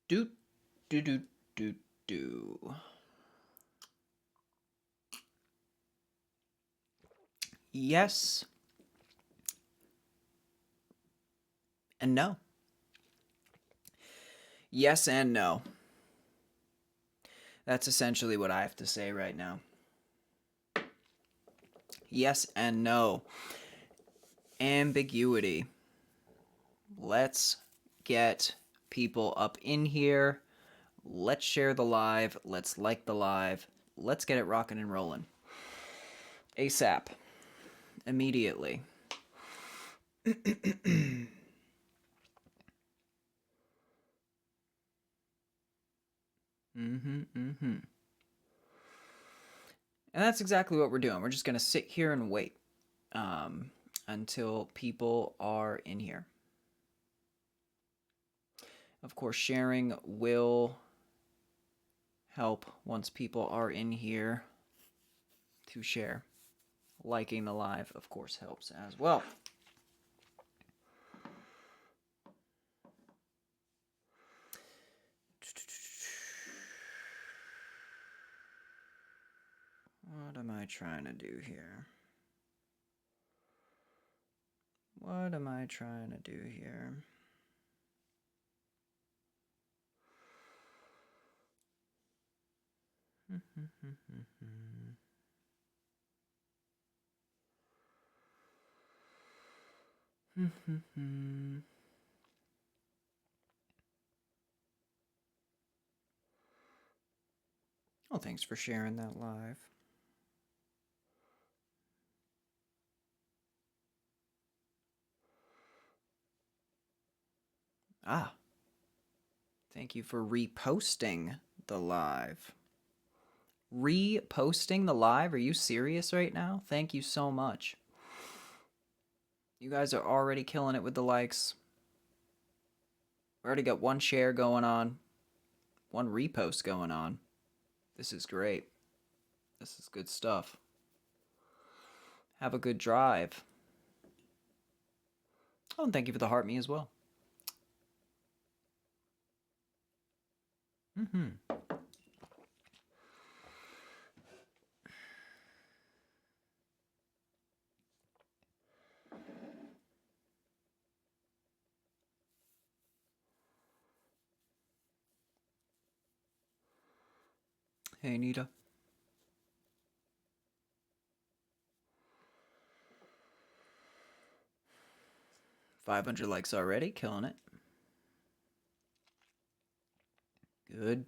Do, do, do, do, do. Yes and no. Yes and no. That's essentially what I have to say right now. Yes and no. Ambiguity. Let's get people up in here. Let's share the live. Let's like the live. Let's get it rocking and rolling. ASAP. Immediately. Mm-hmm, mm-hmm. And that's exactly what we're doing. We're just going to sit here and wait until people are in here. Of course, sharing will help once people are in here to share. Liking the live, of course, helps as well. What am I trying to do here? What am I trying to do here? Well, thanks for sharing that live. Ah, thank you for reposting the live. Reposting the live? Are you serious right now? Thank you so much. You guys are already killing it with the likes. We already got one share going on, one repost going on. This is great. This is good stuff. Have a good drive. Oh, and thank you for the heart me as well. Mm-hmm. Hey, Nita. 500 likes already, killing it. Good.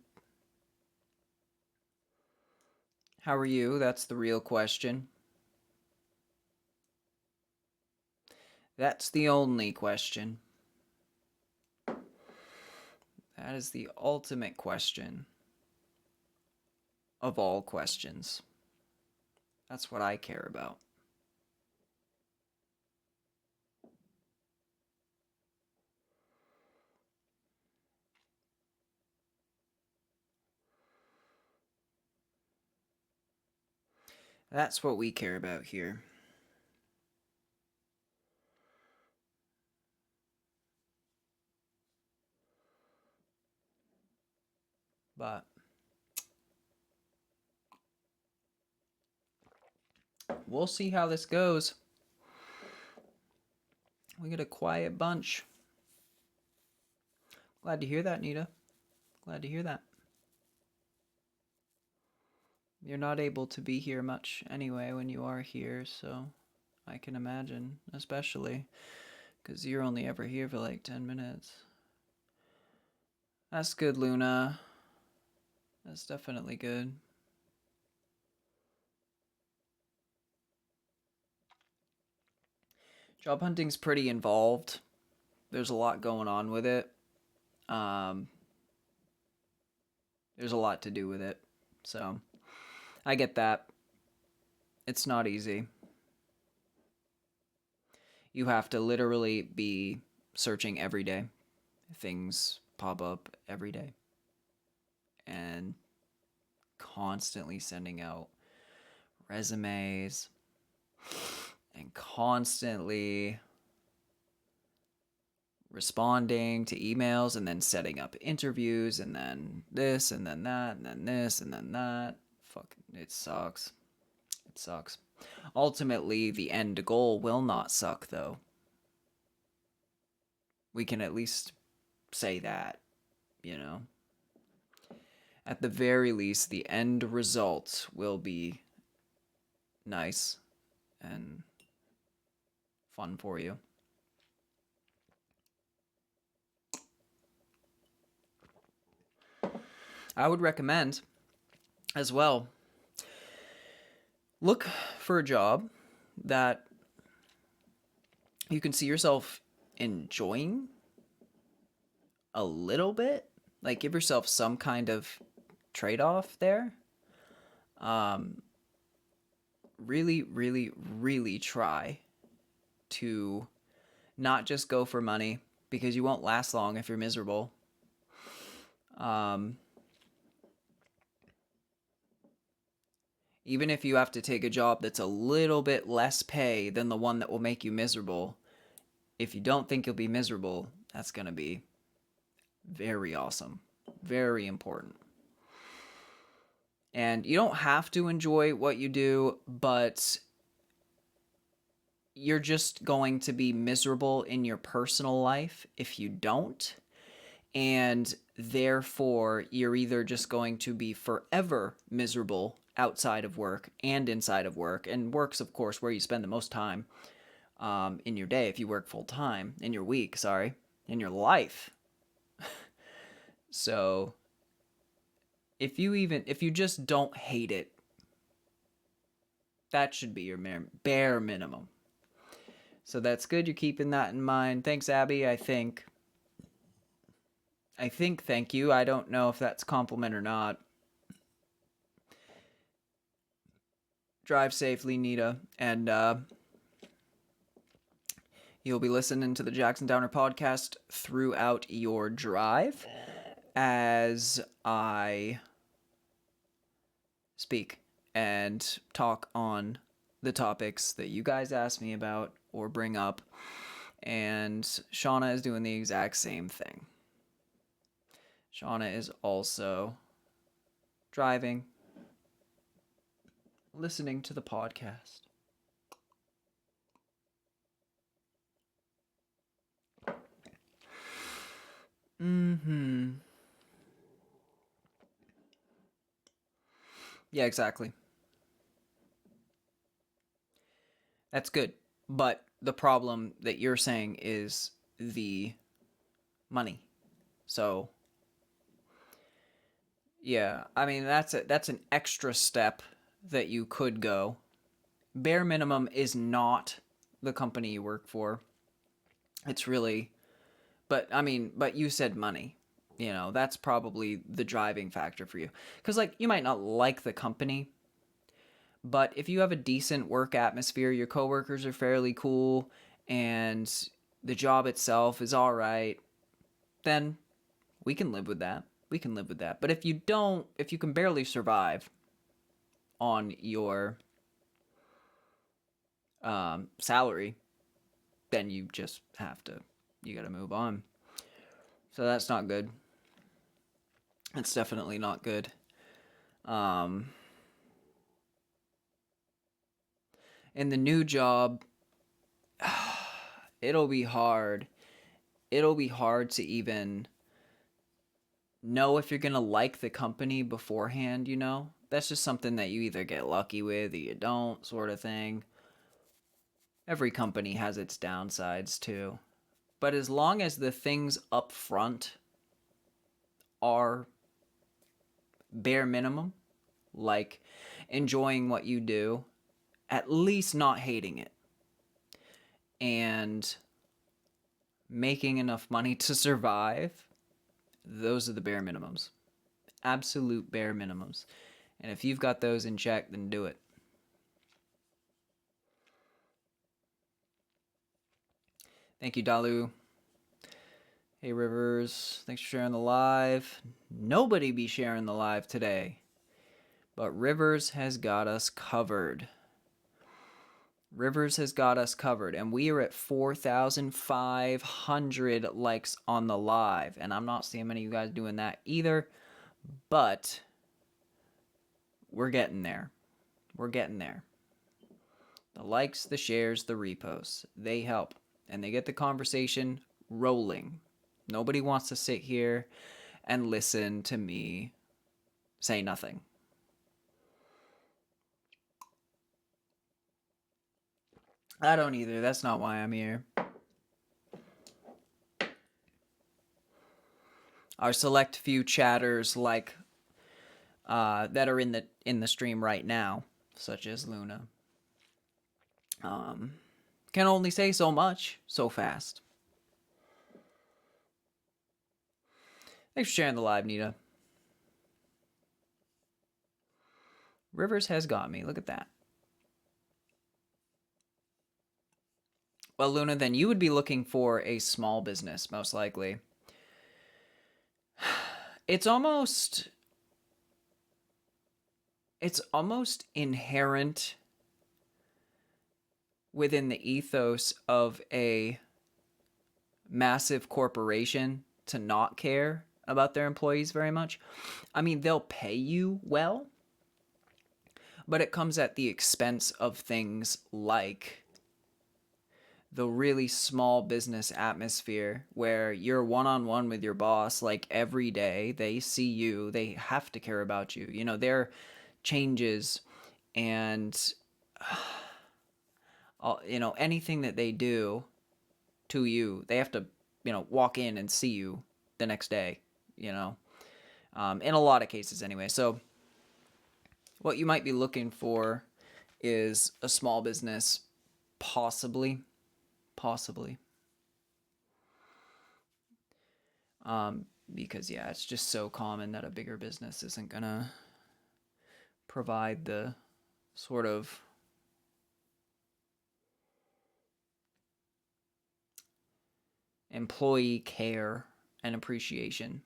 How are you? That's the real question. That's the only question. That is the ultimate question of all questions. That's what I care about. That's what we care about here. But we'll see how this goes. We get a quiet bunch. Glad to hear that, Nita. Glad to hear that. You're not able to be here much anyway when you are here, so I can imagine, especially because you're only ever here for like 10 minutes. That's good, Luna. That's definitely good. Job hunting's pretty involved. There's a lot going on with it. There's a lot to do with it. So I get that. It's not easy. You have to literally be searching every day. Things pop up every day. And constantly sending out resumes and constantly responding to emails and then setting up interviews and then this and then that and then this and then that. Fuck, it sucks. It sucks. Ultimately, the end goal will not suck, though. We can at least say that, you know? At the very least, the end result will be nice and fun for you. I would recommend as well, look for a job that you can see yourself enjoying a little bit. Like, give yourself some kind of trade-off there. Really, really, really try to not just go for money, because you won't last long if you're miserable. Even if you have to take a job that's a little bit less pay than the one that will make you miserable, if you don't think you'll be miserable, that's going to be very awesome. Very important. And you don't have to enjoy what you do, but you're just going to be miserable in your personal life if you don't. And therefore, you're either just going to be forever miserable outside of work and inside of work. And work's, of course, where you spend the most time in your day if you work full time, in your week, in your life. So if you just don't hate it, that should be your bare minimum. So that's good. You're keeping that in mind. Thanks, Abby. I think thank you. I don't know if that's a compliment or not. Drive safely, Nita. And you'll be listening to the Jackson Downer podcast throughout your drive as I speak and talk on the topics that you guys ask me about or bring up. And Shauna is doing the exact same thing. Shauna is also driving, listening to the podcast. Yeah, exactly. That's good. But the problem that you're saying is the money. So, yeah, I mean, that's an extra step that you could go. Bare minimum is not the company you work for. It's really, but you said money. You know, that's probably the driving factor for you. Because, like, you might not like the company, but if you have a decent work atmosphere, your coworkers are fairly cool, and the job itself is all right, then we can live with that. We can live with that. But if you can barely survive on your salary, then you just you got to move on. So that's not good. It's definitely not good. In the new job, it'll be hard. It'll be hard to even know if you're going to like the company beforehand, you know? That's just something that you either get lucky with or you don't, sort of thing. Every company has its downsides too. But as long as the things up front are bare minimum, like enjoying what you do, at least not hating it, and making enough money to survive, those are the bare minimums. Absolute bare minimums. And if you've got those in check, then do it. Thank you, Dalu. Hey, Rivers. Thanks for sharing the live. Nobody be sharing the live today, but Rivers has got us covered. Rivers has got us covered, and we are at 4,500 likes on the live. And I'm not seeing many of you guys doing that either, but we're getting there. We're getting there. The likes, the shares, the reposts, they help, and they get the conversation rolling. Nobody wants to sit here and listen to me say nothing. I don't either. That's not why I'm here. Our select few chatters like that are in the stream right now, such as Luna, can only say so much so fast. Thanks for sharing the live, Nita. Rivers has got me. Look at that. Well, Luna, then you would be looking for a small business, most likely. It's almost inherent within the ethos of a massive corporation to not care about their employees very much. I mean, they'll pay you well, but it comes at the expense of things like the really small business atmosphere where you're one-on-one with your boss like every day. They see you, they have to care about you. You know, their changes and you know, anything that they do to you, they have to, you know, walk in and see you the next day, you know, in a lot of cases anyway. So what you might be looking for is a small business, possibly. Because yeah, it's just so common that a bigger business isn't gonna provide the sort of employee care and appreciation.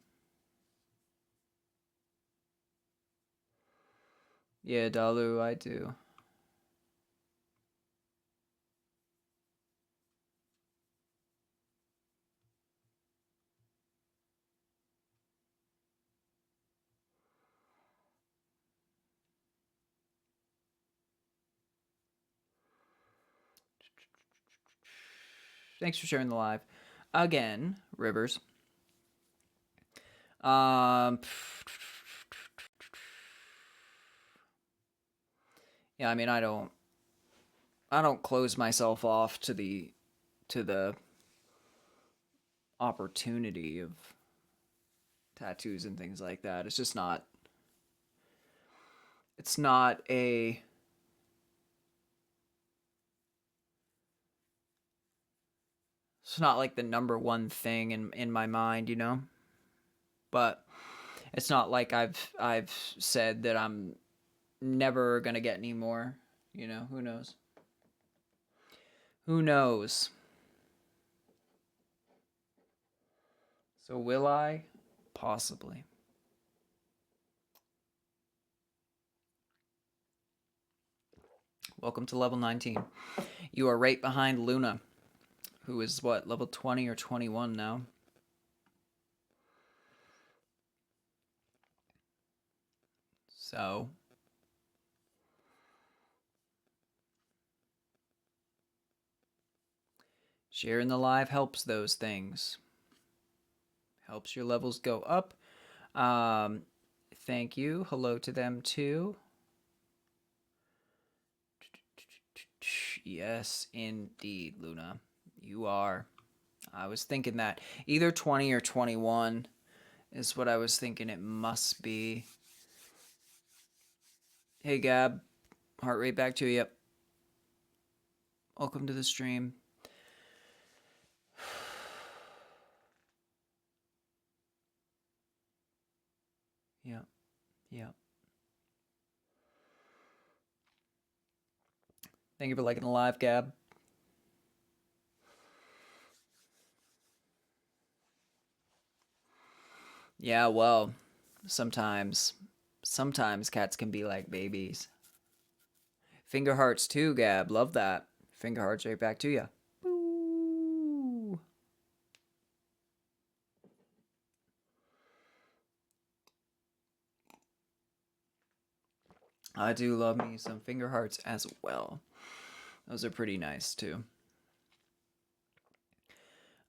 Yeah, Dalu, I do. Thanks for sharing the live. Again, Rivers. Yeah, I mean, I don't close myself off to the opportunity of tattoos and things like that. It's just not it's not a it's not like the number one thing in my mind, you know? But it's not like I've said that I'm never going to get any more, you know? Who knows? Who knows? So will I? Possibly. Welcome to level 19. You are right behind Luna, who is what, level 20 or 21 now? So sharing the live helps those things. Helps your levels go up. Thank you. Hello to them too. Yes, indeed, Luna. You are. I was thinking that. Either 20 or 21 is what I was thinking it must be. Hey, Gab. Heart rate back to you. Yep. Welcome to the stream. Yep. Yep. Thank you for liking the live, Gab. Yeah, well, sometimes cats can be like babies. Finger hearts too, Gab. Love that. Finger hearts right back to you. Boo. I do love me some finger hearts as well. Those are pretty nice too.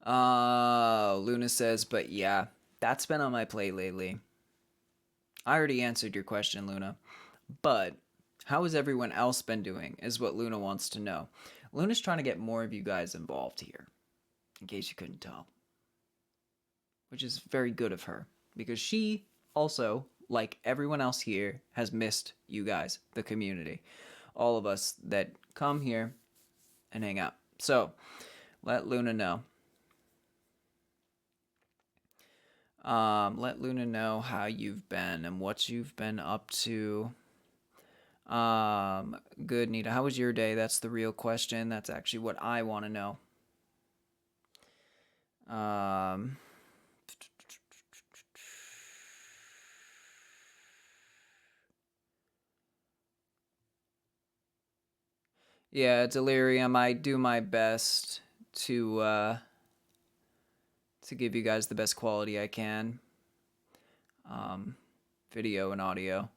Luna says, but yeah, that's been on my plate lately. I already answered your question, Luna. But how has everyone else been doing is what Luna wants to know. Luna's trying to get more of you guys involved here, in case you couldn't tell. Which is very good of her, because she also, like everyone else here, has missed you guys, the community. All of us that come here and hang out. So, let Luna know. Let Luna know how you've been and what you've been up to. Good, Nita. How was your day? That's the real question. That's actually what I want to know. Yeah, Delirium. I do my best to give you guys the best quality I can. Video and audio.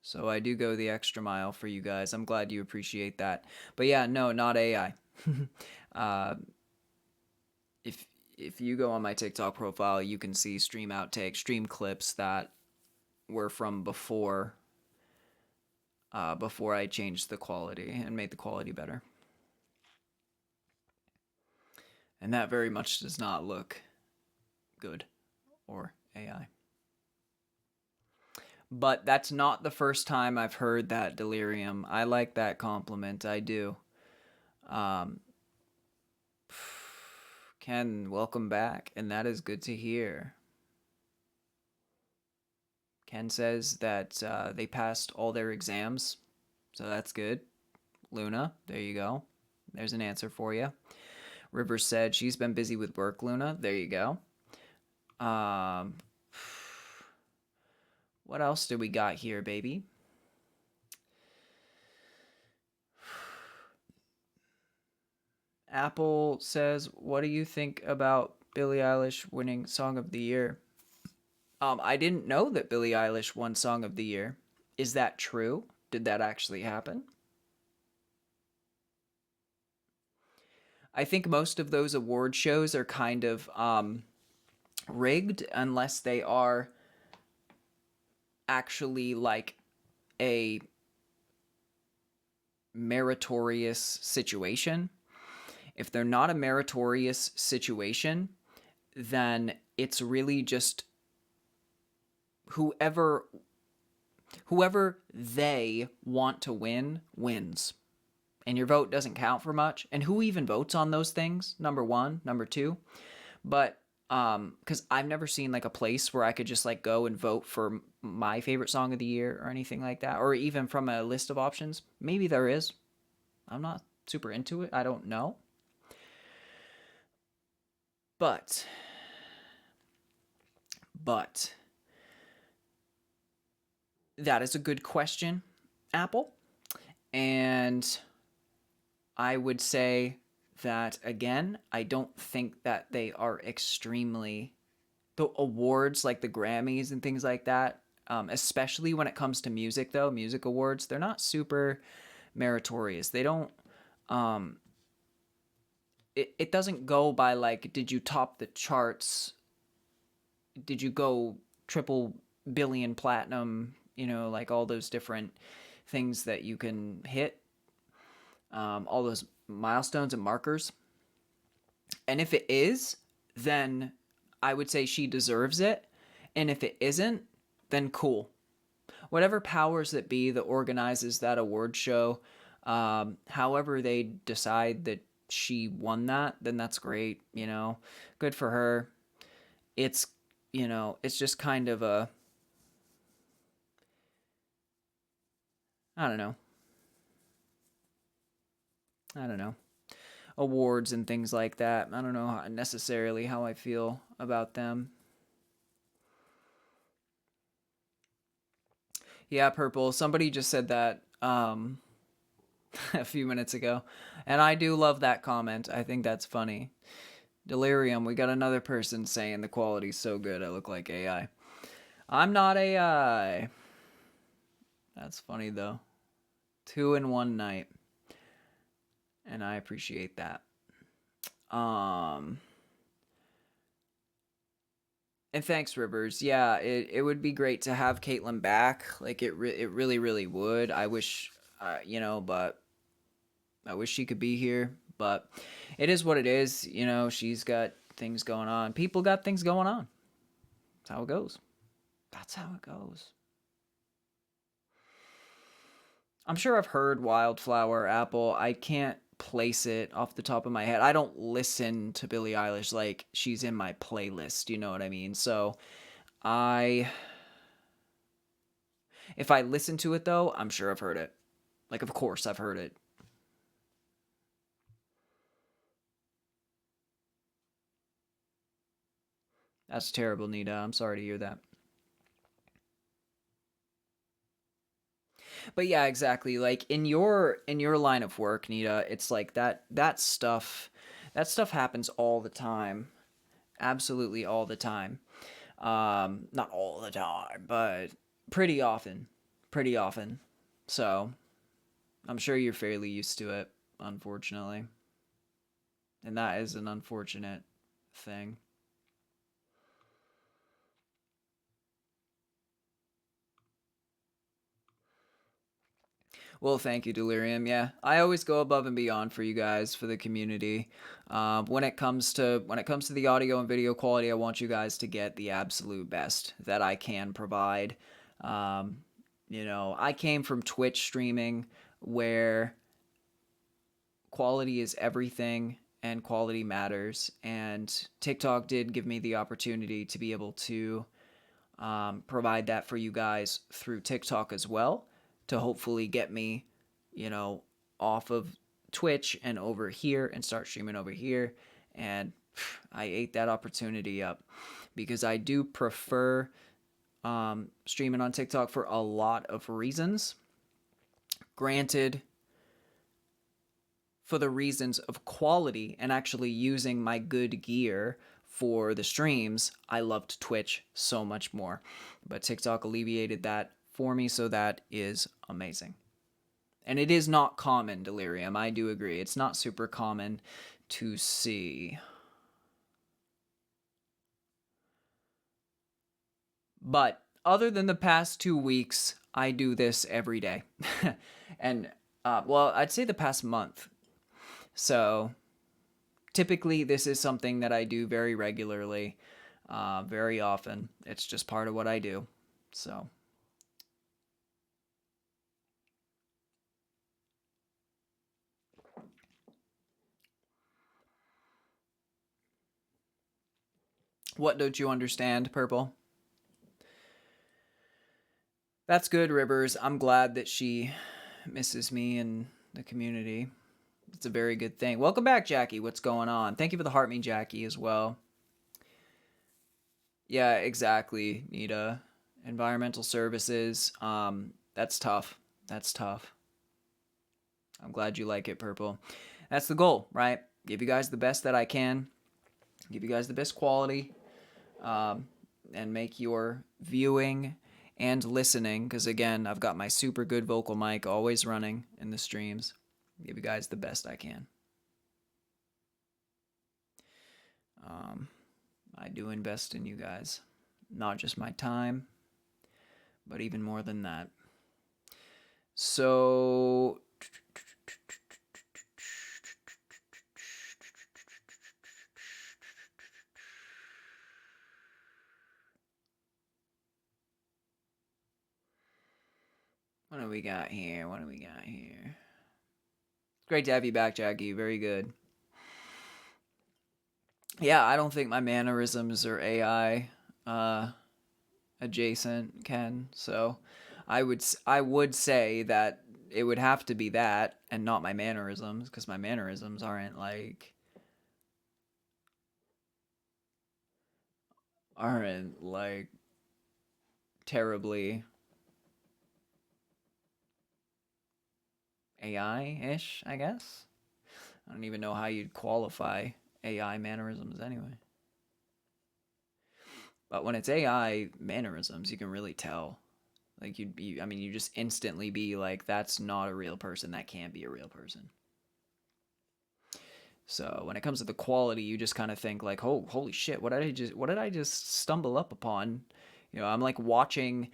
So I do go the extra mile for you guys. I'm glad you appreciate that. But yeah, no, not AI. If you go on my TikTok profile, you can see stream outtakes, stream clips that were from before I changed the quality and made the quality better. And that very much does not look good or AI. But that's not the first time I've heard that, Delirium. I like that compliment. I do. Ken, welcome back, and that is good to hear. Ken says that they passed all their exams, so that's good. Luna, there you go. There's an answer for you. River said she's been busy with work, Luna. There you go. What else do we got here, baby? Apple says, what do you think about Billie Eilish winning Song of the Year? I didn't know that Billie Eilish won Song of the Year. Is that true? Did that actually happen? I think most of those award shows are kind of rigged unless they are actually like a meritorious situation. If they're not a meritorious situation, then it's really just whoever they want to win wins. And your vote doesn't count for much. And who even votes on those things? Number one, number two. But because I've never seen like a place where I could just like go and vote for my favorite song of the year or anything like that, or even from a list of options. Maybe there is. I'm not super into it. I don't know. But that is a good question, Apple. And I would say that, again, I don't think that they are extremely... The awards like the Grammys and things like that, especially when it comes to music, though, music awards, they're not super meritorious. They don't... It doesn't go by, like, did you top the charts? Did you go triple billion platinum? You know, like all those different things that you can hit. All those milestones and markers. And if it is, then I would say she deserves it. And if it isn't, then cool. Whatever powers that be that organizes that award show, however they decide that she won that, then that's great, you know. Good for her. It's, you know, it's just kind of a... I don't know. Awards and things like that. I don't know necessarily how I feel about them. Yeah, Purple. Somebody just said that a few minutes ago. And I do love that comment. I think that's funny. Delirium, we got another person saying the quality's so good I look like AI. I'm not AI. That's funny though. 2 in 1 night. And I appreciate that. Um and thanks, Rivers. Yeah, it would be great to have Caitlyn back. Like it really really would. I wish but I wish she could be here, but it is what it is. She's got things going on. People got things going on. That's how it goes. That's how it goes. I'm sure I've heard Wildflower Apple. I can't place it off the top of my head. I don't listen to Billie Eilish like she's in my playlist, you know what I mean? So, I if I listen to it though, I'm sure I've heard it. Like of course I've heard it. That's terrible, Nita. I'm sorry to hear that. But yeah, exactly. Like in your line of work, Nita, it's like that stuff happens all the time. Absolutely all the time. Not all the time, but pretty often. Pretty often. So, I'm sure you're fairly used to it, unfortunately. And that is an unfortunate thing. Well, thank you, Delirium. Yeah, I always go above and beyond for you guys, for the community. When it comes to the audio and video quality, I want you guys to get the absolute best that I can provide. Um, I came from Twitch streaming, where quality is everything and quality matters. And TikTok did give me the opportunity to be able to provide that for you guys through TikTok as well, to hopefully get me, you know, off of Twitch and over here and start streaming over here. And I ate that opportunity up because I do prefer streaming on TikTok for a lot of reasons. Granted, for the reasons of quality and actually using my good gear for the streams, I loved Twitch so much more. But TikTok alleviated that for me, so that is amazing. And it is not common, Delirium. I do agree. It's not super common to see. But other than the past 2 weeks, I do this every day. And, well, I'd say the past month. So typically, this is something that I do very regularly, very often. It's just part of what I do. So, what don't you understand, Purple? That's good, Rivers. I'm glad that she misses me and the community. It's a very good thing. Welcome back, Jackie. What's going on? Thank you for the heart me, Jackie, as well. Yeah, exactly, Nita. Environmental services. That's tough. That's tough. I'm glad you like it, Purple. That's the goal, right? Give you guys the best that I can. Give you guys the best quality. Um, and make your viewing and listening, because again, I've got my super good vocal mic always running in the streams. Give you guys the best I can. Um, I do invest in you guys, not just my time, but even more than that. So, what do we got here? What do we got here? Great to have you back, Jackie. Very good. Yeah, I don't think my mannerisms are AI adjacent, Ken. So, I would say that it would have to be that and not my mannerisms, because my mannerisms aren't like terribly AI-ish, I guess. I don't even know how you'd qualify AI mannerisms anyway. But when it's AI mannerisms, you can really tell. Like you'd be, I mean, you just instantly be like, that's not a real person. That can't be a real person. So when it comes to the quality, you just kind of think like, oh, holy shit, what did I just stumble up upon? You know, I'm like watching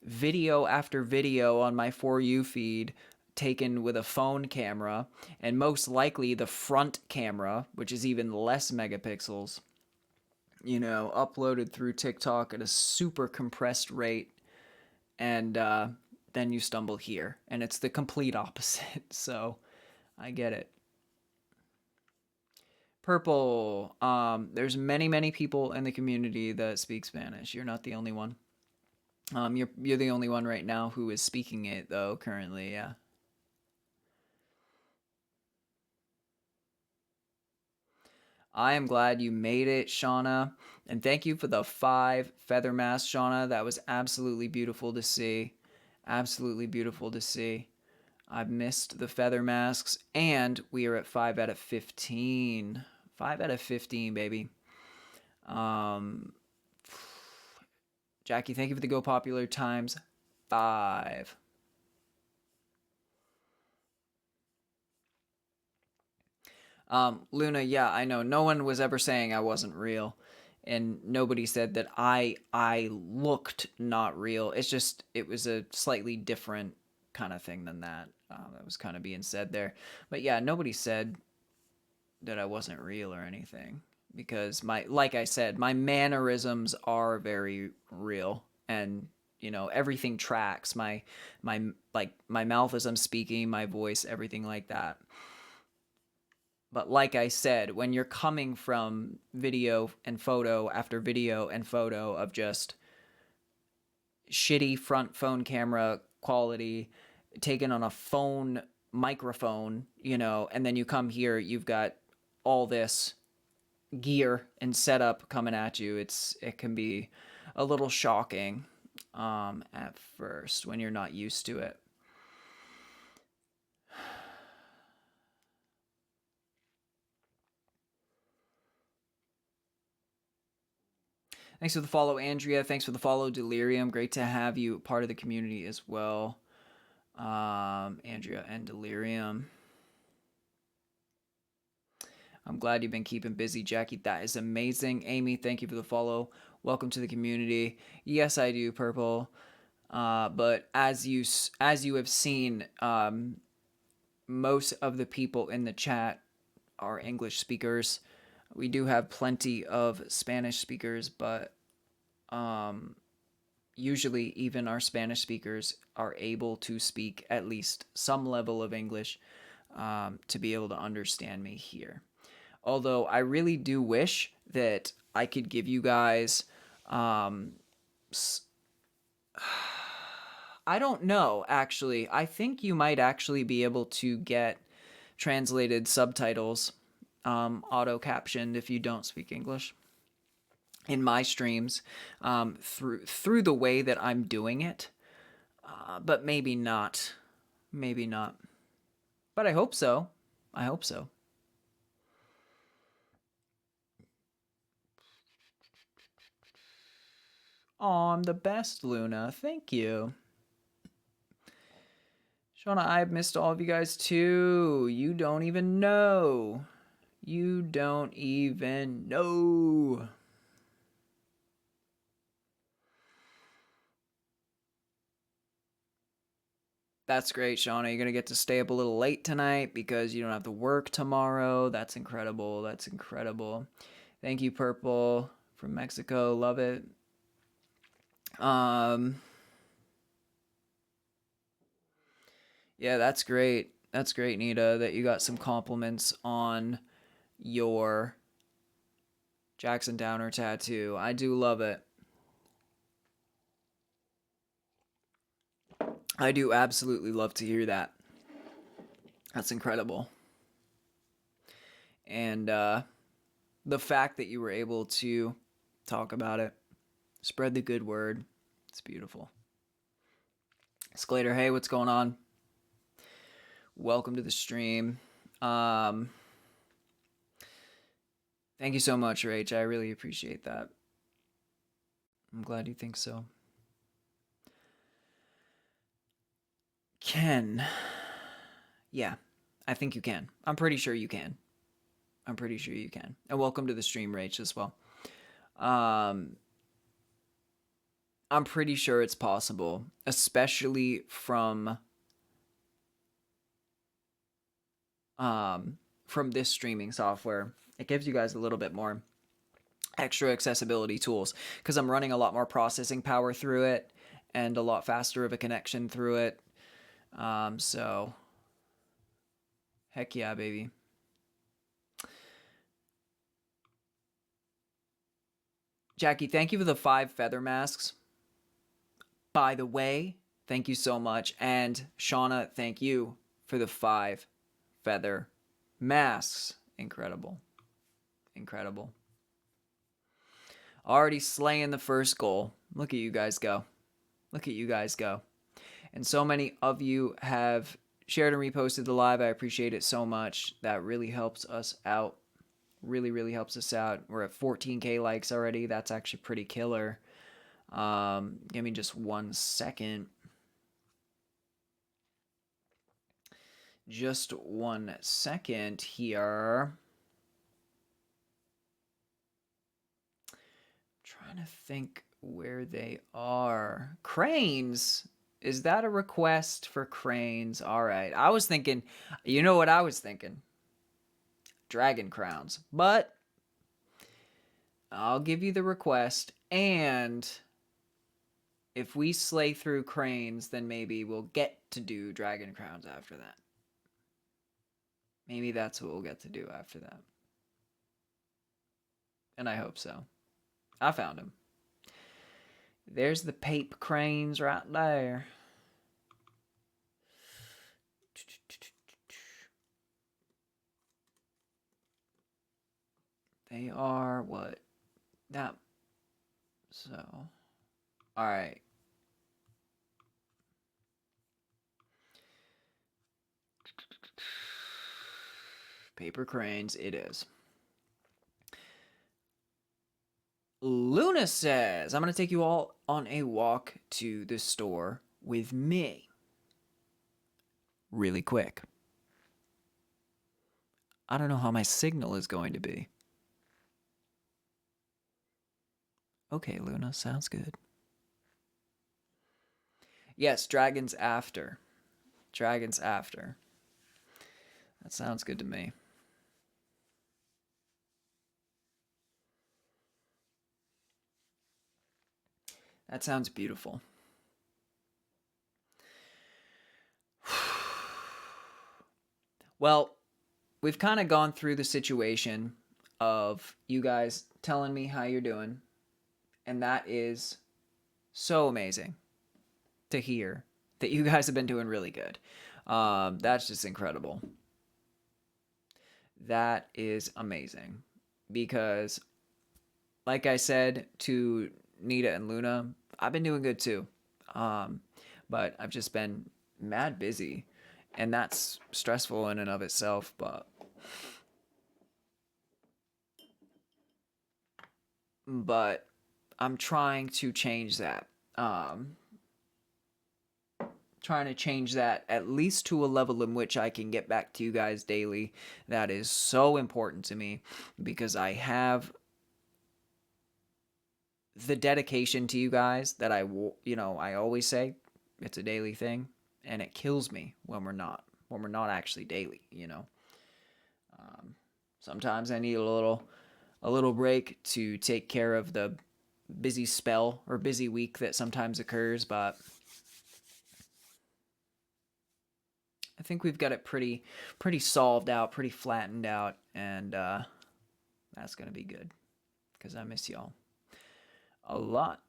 video after video on my For You feed taken with a phone camera, and most likely the front camera, which is even less megapixels, you know, uploaded through TikTok at a super compressed rate, and then you stumble here, and it's the complete opposite. So I get it. Purple. There's many people in the community that speak Spanish. You're not the only one. You're the only one right now who is speaking it though currently. Yeah. I am glad you made it, Shauna, and thank you for the 5 feather masks, Shauna. That was absolutely beautiful to see. Absolutely beautiful to see. I've missed the feather masks, and we are at 5 out of 15. 5 out of 15, baby. Um, Jackie, thank you for the Go Popular times 5. Luna, yeah, I know. No one was ever saying I wasn't real, and nobody said that I looked not real. It's just it was a slightly different kind of thing than that. That was kind of being said there, but yeah, nobody said that I wasn't real or anything because my like I said, my mannerisms are very real, and you know everything tracks my like my mouth as I'm speaking, my voice, everything like that. But like I said, when you're coming from video and photo after video and photo of just shitty front phone camera quality taken on a phone microphone, you know, and then you come here, you've got all this gear and setup coming at you. It can be a little shocking at first when you're not used to it. Thanks for the follow, Andrea. Thanks for the follow, Delirium. Great to have you part of the community as well, Andrea and Delirium. I'm glad you've been keeping busy, Jackie. That is amazing. Amy, thank you for the follow. Welcome to the community. Yes, I do, Purple. But as you have seen, most of the people in the chat are English speakers. We do have plenty of Spanish speakers, but usually even our Spanish speakers are able to speak at least some level of English to be able to understand me here. Although I really do wish that I could give you guys. I don't know, actually. I think you might actually be able to get translated subtitles auto captioned if you don't speak English in my streams through the way that I'm doing it, but maybe not, maybe not. But I hope so. I hope so. Oh, I'm the best, Luna. Thank you. Shauna, I've missed all of you guys too. You don't even know. You don't even know. That's great, Shauna. You're going to get to stay up a little late tonight because you don't have to work tomorrow. That's incredible. That's incredible. Thank you, Purple from Mexico. Love it. Yeah, that's great. That's great, Nita, that you got some compliments on your Jackson Downer tattoo. I do love it. I do absolutely love to hear that. That's incredible. And the fact that you were able to talk about it, spread the good word, it's beautiful. Sclater, hey, what's going on? welcome to the stream. Thank you so much, Rach. I really appreciate that. I'm glad you think so. Ken. Yeah, I think you can. I'm pretty sure you can. I'm pretty sure you can. And welcome to the stream, Rach, as well. I'm pretty sure it's possible, especially from this streaming software. It gives you guys a little bit more extra accessibility tools because I'm running a lot more processing power through it and a lot faster of a connection through it. So heck yeah, baby. Jackie, thank you for the 5 feather masks. By the way, thank you so much. And Shauna, thank you for the 5 feather masks. Incredible. Incredible. Already slaying the first goal. Look at you guys go. Look at you guys go. And so many of you have shared and reposted the live. I appreciate it so much. That really helps us out. Really, really helps us out. We're at 14K likes already. That's actually pretty killer. Give me just 1 second. Just 1 second here. I'm trying to think where they are. Cranes. Is that a request for cranes? All right. I was thinking, you know what I was thinking? Dragon crowns. But I'll give you the request. And if we slay through cranes, then maybe we'll get to do dragon crowns after that. Maybe that's what we'll get to do after that. And I hope so. I found him. There's the pape cranes right there. They are what? That. So. All right. Paper cranes, it is. Luna says, I'm going to take you all on a walk to the store with me. Really quick. I don't know how my signal is going to be. Okay, Luna, sounds good. Yes, dragons after. Dragons after. That sounds good to me. That sounds beautiful. Well, we've kind of gone through the situation of you guys telling me how you're doing. And that is so amazing to hear that you guys have been doing really good. That's just incredible. That is amazing. Because, like I said to Nita and Luna, I've been doing good too. But I've just been mad busy. And that's stressful in and of itself, but I'm trying to change that. Trying to change that at least to a level in which I can get back to you guys daily. That is so important to me because I have the dedication to you guys that I always say it's a daily thing, and it kills me when we're not actually daily, Sometimes I need a little break to take care of the busy spell or busy week that sometimes occurs, but I think we've got it pretty solved out, pretty flattened out, and that's gonna be good because I miss y'all a lot.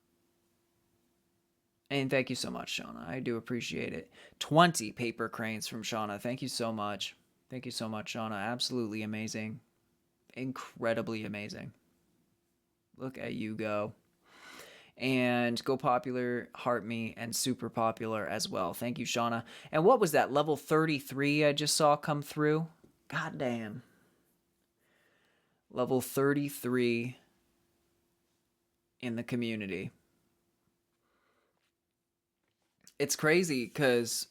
And thank you so much, Shauna. I do appreciate it. 20 paper cranes from Shauna. Thank you so much. Thank you so much, Shauna. Absolutely amazing. Incredibly amazing. Look at you go. And Go Popular, Heart Me, and Super Popular as well. Thank you, Shauna. And what was that? Level 33 I just saw come through? God damn. Level 33 in the community. It's crazy because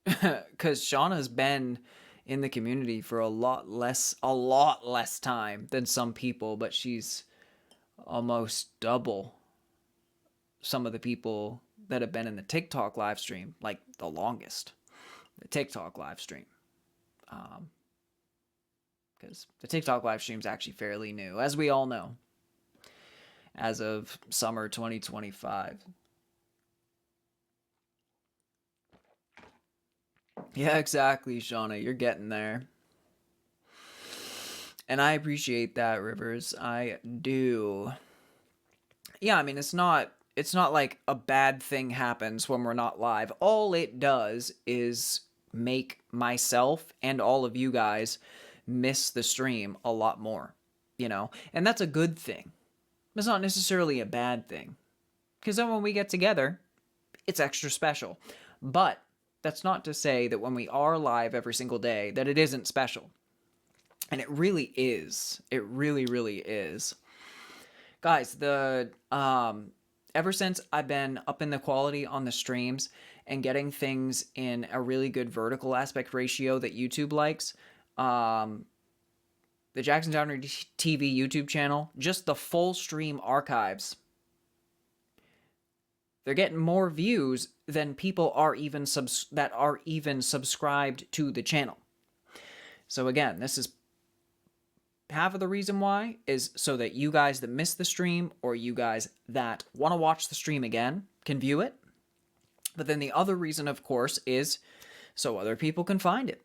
Shauna's been in the community for a lot less time than some people, but she's almost double some of the people that have been in the TikTok live stream, like the longest, the TikTok live stream. Because the TikTok live stream is actually fairly new, as we all know, as of summer 2025. Yeah, exactly, Shauna. You're getting there. And I appreciate that, Rivers. I do. Yeah, I mean, it's not like a bad thing happens when we're not live. All it does is make myself and all of you guys miss the stream a lot more, you know? And that's a good thing. It's not necessarily a bad thing. Because then when we get together, it's extra special. But that's not to say that when we are live every single day that it isn't special. And it really is. It really, really is. Guys, the ever since I've been up in the quality on the streams and getting things in a really good vertical aspect ratio that YouTube likes, the Jackson Downer TV YouTube channel, just the full stream archives, they're getting more views than people are even subscribed to the channel. So again, this is half of the reason why is so that you guys that missed the stream or you guys that want to watch the stream again can view it. But then the other reason, of course, is so other people can find it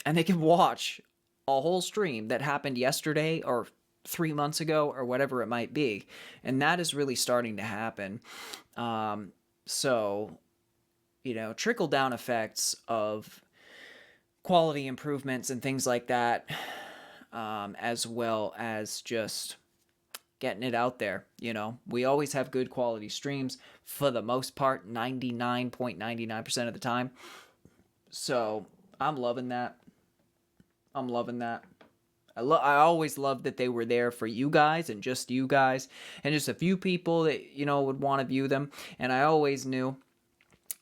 and they can watch a whole stream that happened yesterday or 3 months ago or whatever it might be. And that is really starting to happen. So, you know, trickle down effects of quality improvements and things like that, as well as just getting it out there. You know, we always have good quality streams for the most part, 99.99% of the time. So I'm loving that. I'm loving that. I always loved that they were there for you guys and just you guys and just a few people that, you know, would want to view them. And I always knew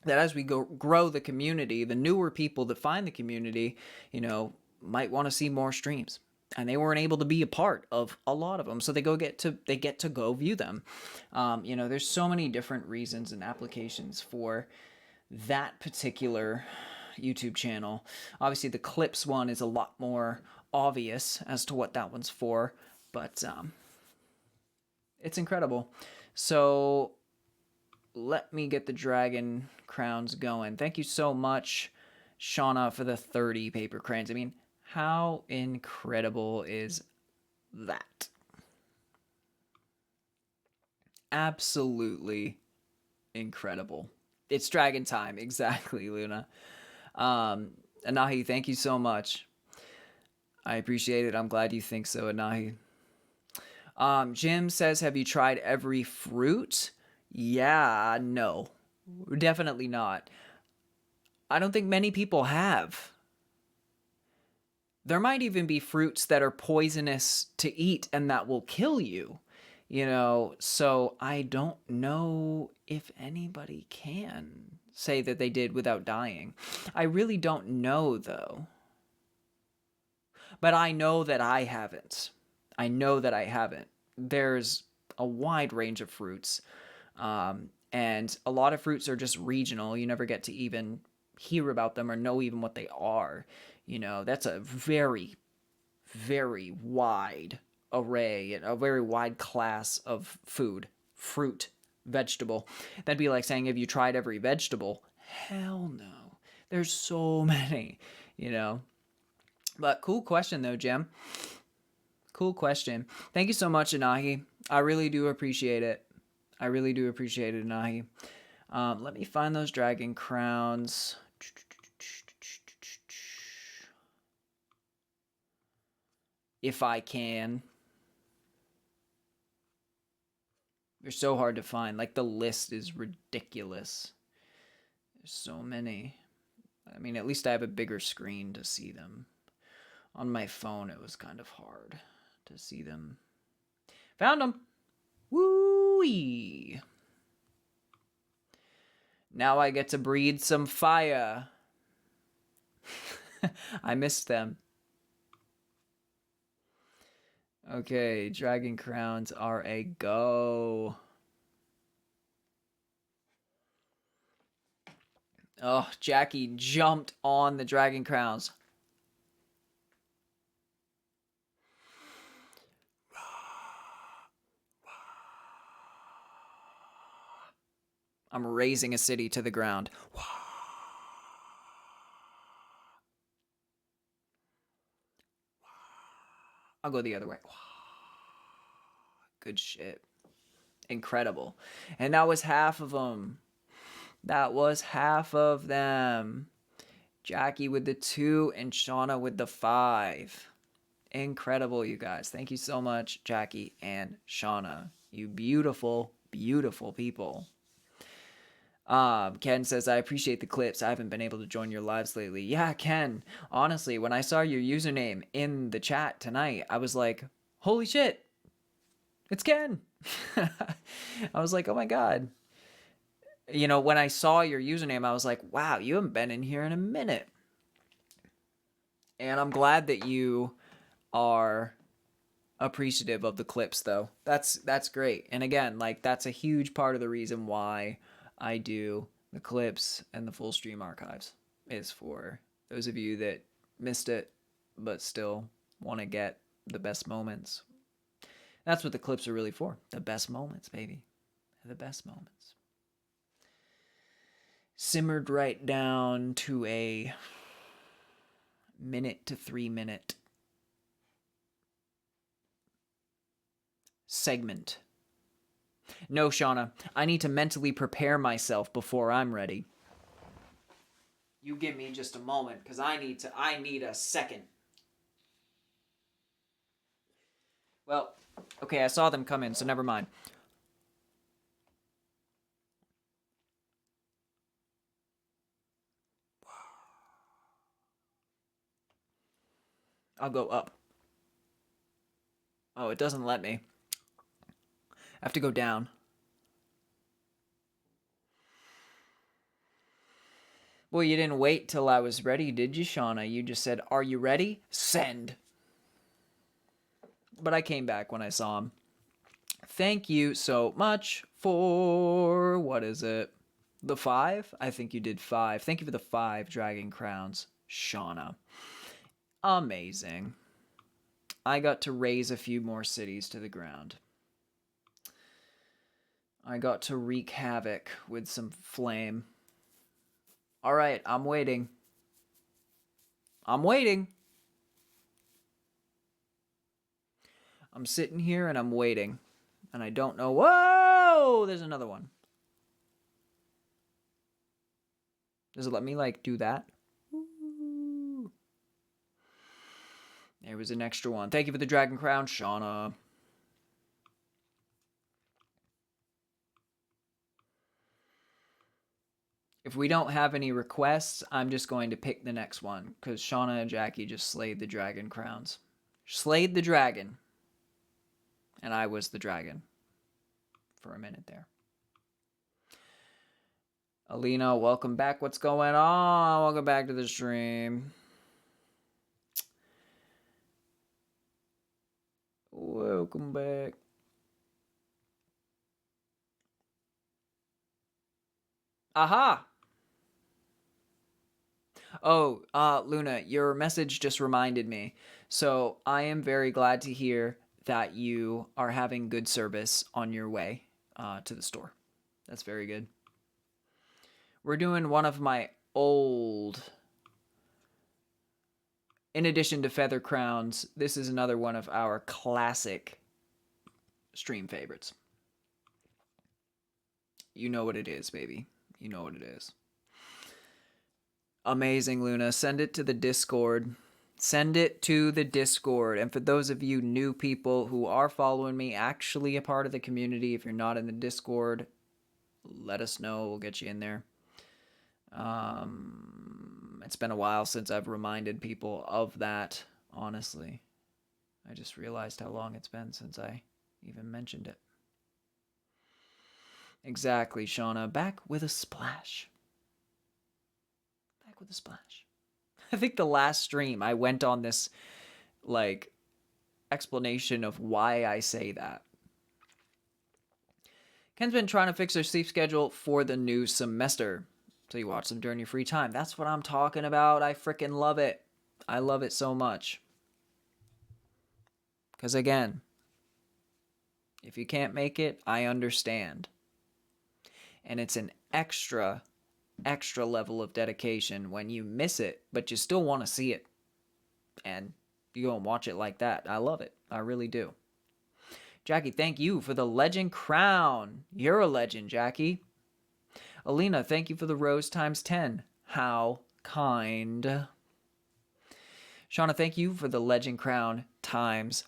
that as we grow the community, the newer people that find the community, you know, might want to see more streams. And they weren't able to be a part of a lot of them, so they get to go view them. You know, there's so many different reasons and applications for that particular YouTube channel. Obviously, the clips one is a lot more obvious as to what that one's for, but it's incredible. So let me get the dragon crowns going. Thank you so much, Shauna, for the 30 paper cranes. I mean, how incredible is that? Absolutely incredible. It's dragon time. Exactly, Luna. Anahi, thank you so much. I appreciate it. I'm glad you think so, Anahi. Jim says, have you tried every fruit? Yeah, no. Definitely not. I don't think many people have. There might even be fruits that are poisonous to eat and that will kill you, you know, so I don't know if anybody can say that they did without dying. I really don't know, though. But I know that I haven't. I know that I haven't. There's a wide range of fruits, and a lot of fruits are just regional. You never get to even hear about them or know even what they are. You know, that's a very, very wide array, a very wide class of food, fruit, vegetable. That'd be like saying, have you tried every vegetable? Hell no. There's so many, you know. But cool question, though, Jim. Cool question. Thank you so much, Anahi. I really do appreciate it. I really do appreciate it, Anahi. Let me find those dragon crowns. If I can. They're so hard to find. Like, the list is ridiculous. There's so many. I mean, at least I have a bigger screen to see them. On my phone, it was kind of hard to see them. Found them! Woo-wee! Now I get to breathe some fire. I missed them. Okay, dragon crowns are a go. Oh, Jackie jumped on the dragon crowns. I'm razing a city to the ground. I'll go the other way. Good shit. Incredible. And that was half of them. That was half of them. Jackie with the 2 and Shauna with the 5. Incredible, you guys. Thank you so much, Jackie and Shauna. You beautiful, beautiful people. Ken says, I appreciate the clips. I haven't been able to join your lives lately. Yeah, Ken. Honestly, when I saw your username in the chat tonight, I was like, holy shit. It's Ken. I was like, oh my God. You know, when I saw your username, I was like, wow, you haven't been in here in a minute. And I'm glad that you are appreciative of the clips, though. That's great. And again, like, that's a huge part of the reason why I do the clips and the full stream archives, is for those of you that missed it but still want to get the best moments. That's what the clips are really for. The best moments, baby. The best moments. Simmered right down to a minute to 3 minute segment. No, Shauna, I need to mentally prepare myself before I'm ready. You give me just a moment, because I need a second. Well, okay, I saw them come in, so never mind. I'll go up. Oh, it doesn't let me. I have to go down. Well, you didn't wait till I was ready, did you, Shauna? You just said, are you ready? Send. But I came back when I saw him. Thank you so much for, what is it? The 5? I think you did 5. Thank you for the 5 dragon crowns, Shauna. Amazing. I got to raise a few more cities to the ground. I got to wreak havoc with some flame. All right, I'm waiting. I'm waiting. I'm sitting here and I'm waiting. And I don't know. Whoa! There's another one. Does it let me, like, do that? Ooh. There was an extra one. Thank you for the dragon crown, Shauna. If we don't have any requests, I'm just going to pick the next one, because Shauna and Jackie just slayed the dragon crowns. Slayed the dragon. And I was the dragon for a minute there. Alina, welcome back. What's going on? Welcome back to the stream. Welcome back. Aha! Oh, Luna, your message just reminded me. So I am very glad to hear that you are having good service on your way to the store. That's very good. We're doing one of my old... In addition to Feather Crowns, this is another one of our classic stream favorites. You know what it is, baby. You know what it is. Amazing, Luna. Send it to the Discord. Send it to the Discord. And for those of you new people who are following me, actually a part of the community, if you're not in the Discord, let us know. We'll get you in there. It's been a while since I've reminded people of that, honestly. I just realized how long it's been since I even mentioned it. Exactly, Shauna. Back with a splash. Back with a splash. I think the last stream I went on this, like, explanation of why I say that. Ken's been trying to fix their sleep schedule for the new semester. So you watch them during your free time. That's what I'm talking about. I freaking love it. I love it so much. Because again, if you can't make it, I understand. And it's an extra level of dedication when you miss it, but you still want to see it. And you go and watch it like that. I love it. I really do. Jackie, thank you for the legend crown. You're a legend, Jackie. Alina, thank you for the rose times 10. How kind. Shauna, thank you for the legend crown times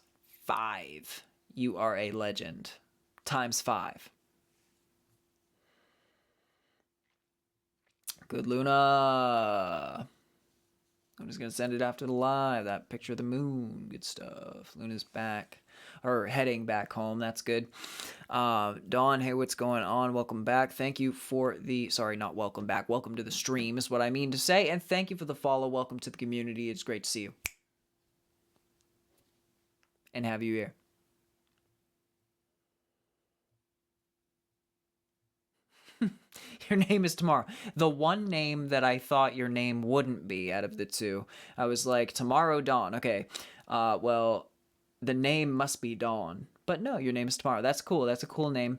5. You are a legend. Times 5. Good, Luna. I'm just going to send it after the live. That picture of the moon. Good stuff. Luna's back. Or heading back home. That's good. Dawn, hey, what's going on? Welcome back. Thank you for the... Sorry, not welcome back. Welcome to the stream is what I mean to say. And thank you for the follow. Welcome to the community. It's great to see you. And have you here. Your name is Tomorrow. The one name that I thought your name wouldn't be out of the two. I was like, Tomorrow Dawn. Okay. Well, the name must be Dawn. But no, your name is Tomorrow. That's cool. That's a cool name.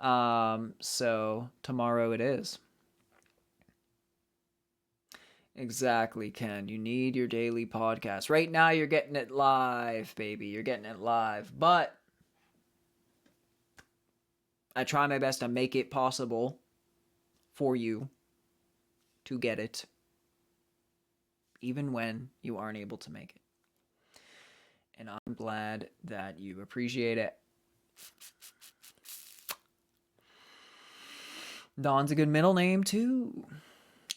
So Tomorrow it is. Exactly, Ken. You need your daily podcast. Right now you're getting it live, baby. You're getting it live. But I try my best to make it possible for you to get it, even when you aren't able to make it. And I'm glad that you appreciate it. Dawn's a good middle name, too.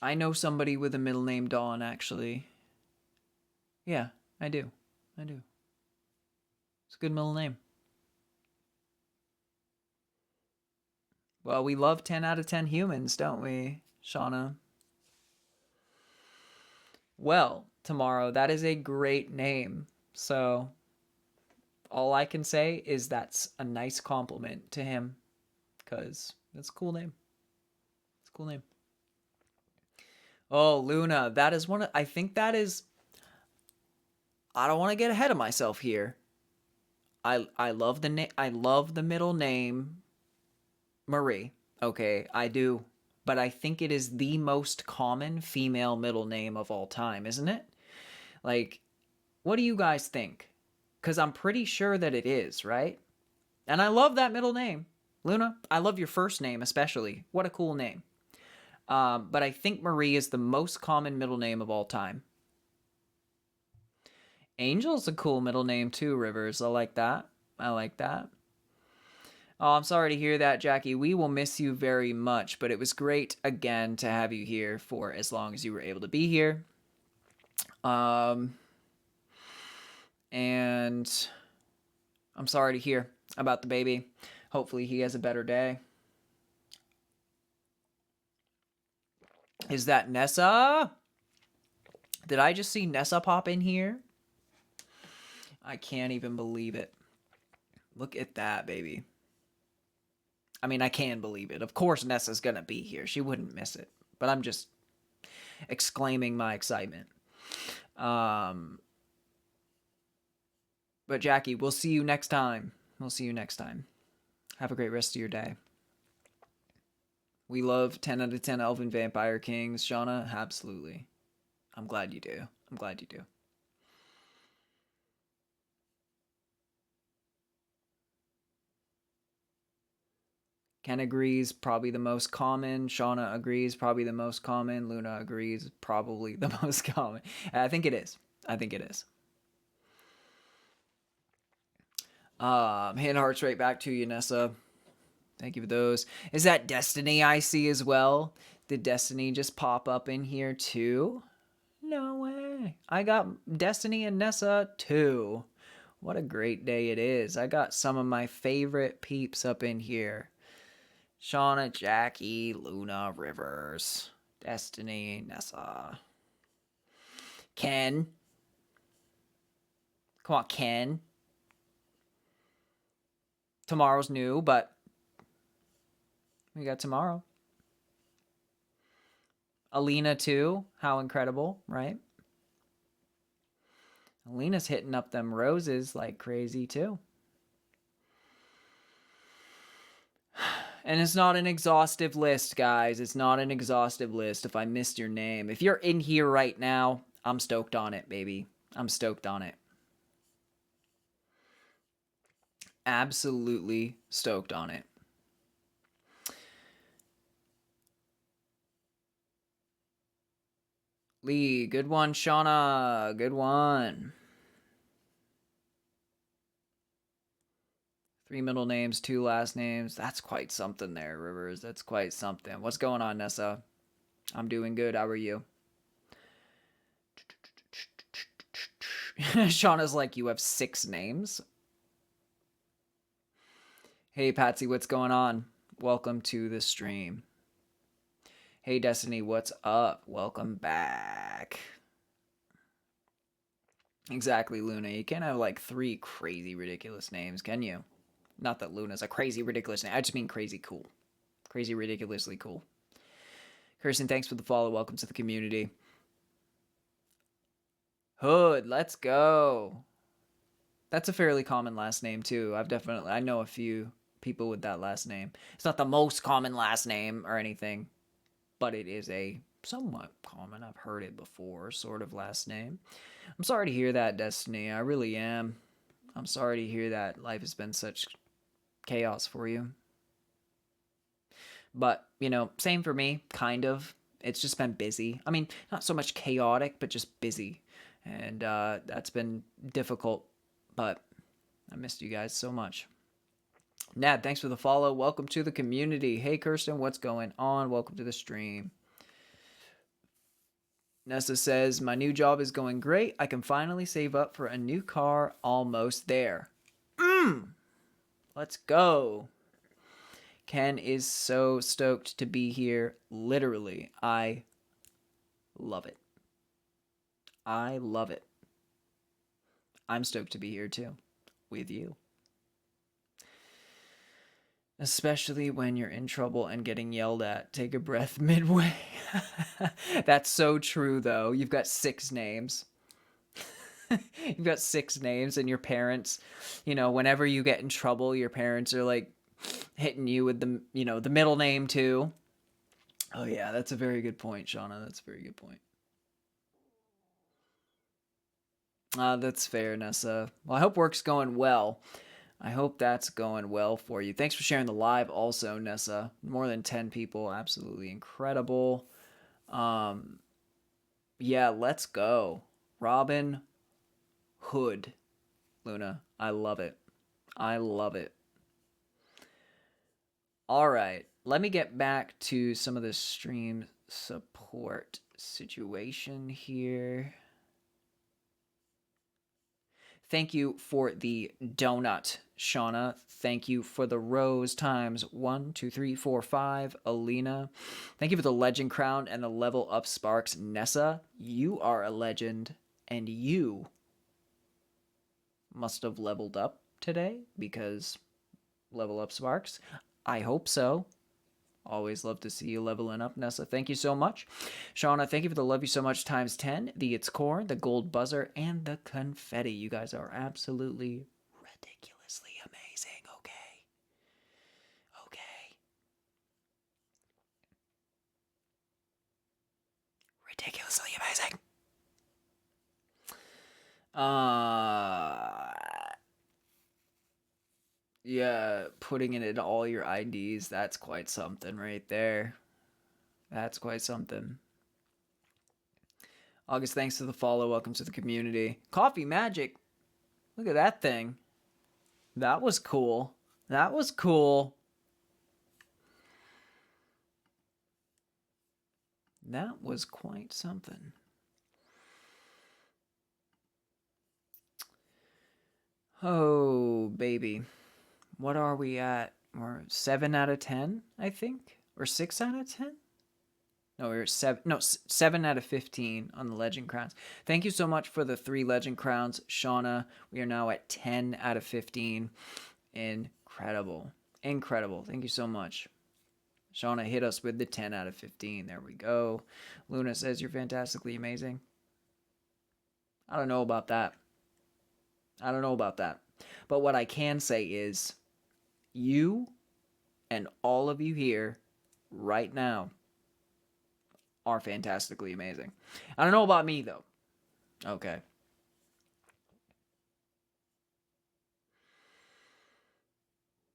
I know somebody with a middle name Dawn, actually. Yeah, I do. It's a good middle name. Well, we love 10 out of 10 humans, don't we, Shauna? Well, Tomorrow, that is a great name. So, all I can say is that's a nice compliment to him. Because it's a cool name. It's a cool name. Oh, Luna, that is one of... I think that is... I don't want to get ahead of myself here. I love the middle name Marie. Okay, I do. But I think it is the most common female middle name of all time, isn't it? Like, what do you guys think? Because I'm pretty sure that it is, right? And I love that middle name. Luna, I love your first name especially. What a cool name. But I think Marie is the most common middle name of all time. Angel's a cool middle name too, Rivers. I like that. Oh, I'm sorry to hear that, Jackie. We will miss you very much, but it was great again to have you here for as long as you were able to be here. And I'm sorry to hear about the baby. Hopefully he has a better day. Is that Nessa? Did I just see Nessa pop in here? I can't even believe it. Look at that, baby. I mean, I can believe it. Of course Nessa's gonna be here. She wouldn't miss it. But I'm just exclaiming my excitement. But Jackie, we'll see you next time. Have a great rest of your day. We love 10 out of 10 Elven Vampire Kings. Shauna, absolutely. I'm glad you do. Ken agrees, probably the most common. Shauna agrees, probably the most common. Luna agrees, probably the most common. I think it is. I think it is. Hand hearts right back to you, Nessa. Thank you for those. Is that Destiny I see as well? Did Destiny just pop up in here too? No way. I got Destiny and Nessa too. What a great day it is. I got some of my favorite peeps up in here. Shauna, Jackie, Luna, Rivers, Destiny, Nessa. Ken. Come on, Ken. Tomorrow's new, but we got tomorrow. Alina too. How incredible, right? Alina's hitting up them roses like crazy too. And it's not an exhaustive list, guys. It's not an exhaustive list if I missed your name. If you're in here right now, I'm stoked on it, baby. I'm stoked on it. Absolutely stoked on it. Lee, good one. Shauna, good one. 3 middle names, 2 last names. That's quite something there, Rivers. That's quite something. What's going on, Nessa? I'm doing good. How are you? Shauna's like, you have 6 names? Hey, Patsy, what's going on? Welcome to the stream. Hey, Destiny, what's up? Welcome back. Exactly, Luna. You can't have like 3 crazy, ridiculous names, can you? Not that Luna's a crazy, ridiculous name. I just mean crazy cool. Crazy, ridiculously cool. Kirsten, thanks for the follow. Welcome to the community. Hood, let's go. That's a fairly common last name, too. I know a few people with that last name. It's not the most common last name or anything, but it is a somewhat common, I've heard it before, sort of last name. I'm sorry to hear that, Destiny. I really am. I'm sorry to hear that life has been such chaos for you. But, same for me, kind of. It's just been busy. I mean, not so much chaotic, but just busy. And that's been difficult, but I missed you guys so much. Nad, thanks for the follow. Welcome to the community. Hey, Kirsten, what's going on? Welcome to the stream. Nessa says, my new job is going great. I can finally save up for a new car. Almost there. Let's go. Ken is so stoked to be here. Literally, I love it. I love it. I'm stoked to be here too, with you. Especially when you're in trouble and getting yelled at. Take a breath midway. That's so true, though. You've got 6 names. You've got 6 names, and your parents, whenever you get in trouble, your parents are like hitting you with the middle name too. Oh yeah, that's a very good point, Shauna. That's a very good point. That's fair, Nessa. Well, I hope work's going well. I hope that's going well for you. Thanks for sharing the live also, Nessa. More than 10 people. Absolutely incredible. Yeah, let's go. Robin Hood. Luna, I love it. I love it. All right, let me get back to some of the stream support situation here. Thank you for the donut, Shauna. Thank you for the rose times 1, 2, 3, 4, 5, Alina. Thank you for the legend crown and the level up sparks, Nessa. You are a legend, and you must have leveled up today because level up sparks. I hope so. Always love to see you leveling up, Nessa. Thank you so much. Shauna, thank you for the love you so much times 10, the It's Corn, the gold buzzer, and the confetti. You guys are absolutely ridiculously amazing. Okay. Ridiculously amazing. Yeah, putting it in all your IDs, that's quite something right there. That's quite something. August, thanks for the follow. Welcome to the community. Coffee Magic. Look at that thing. That was cool. That was cool. That was quite something. Oh, baby. What are we at? We're 7 out of 10, I think? Or 6 out of 10? No, we were 7. No, 7 out of 15 on the Legend Crowns. Thank you so much for the 3 Legend Crowns, Shauna. We are now at 10 out of 15. Incredible. Incredible. Thank you so much. Shauna hit us with the 10 out of 15. There we go. Luna says you're fantastically amazing. I don't know about that. I don't know about that. But what I can say is you and all of you here right now are fantastically amazing. I don't know about me, though. Okay.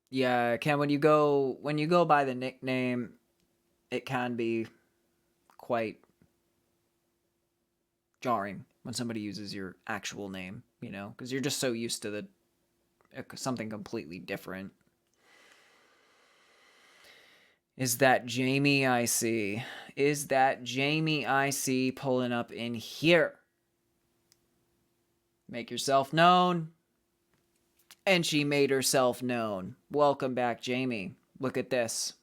Yeah, Ken, when you go by the nickname, it can be quite jarring when somebody uses your actual name, you know, because you're just so used to something completely different. Is that Jamie I see? Is that Jamie I see pulling up in here? Make yourself known. And she made herself known. Welcome back, Jamie. Look at this.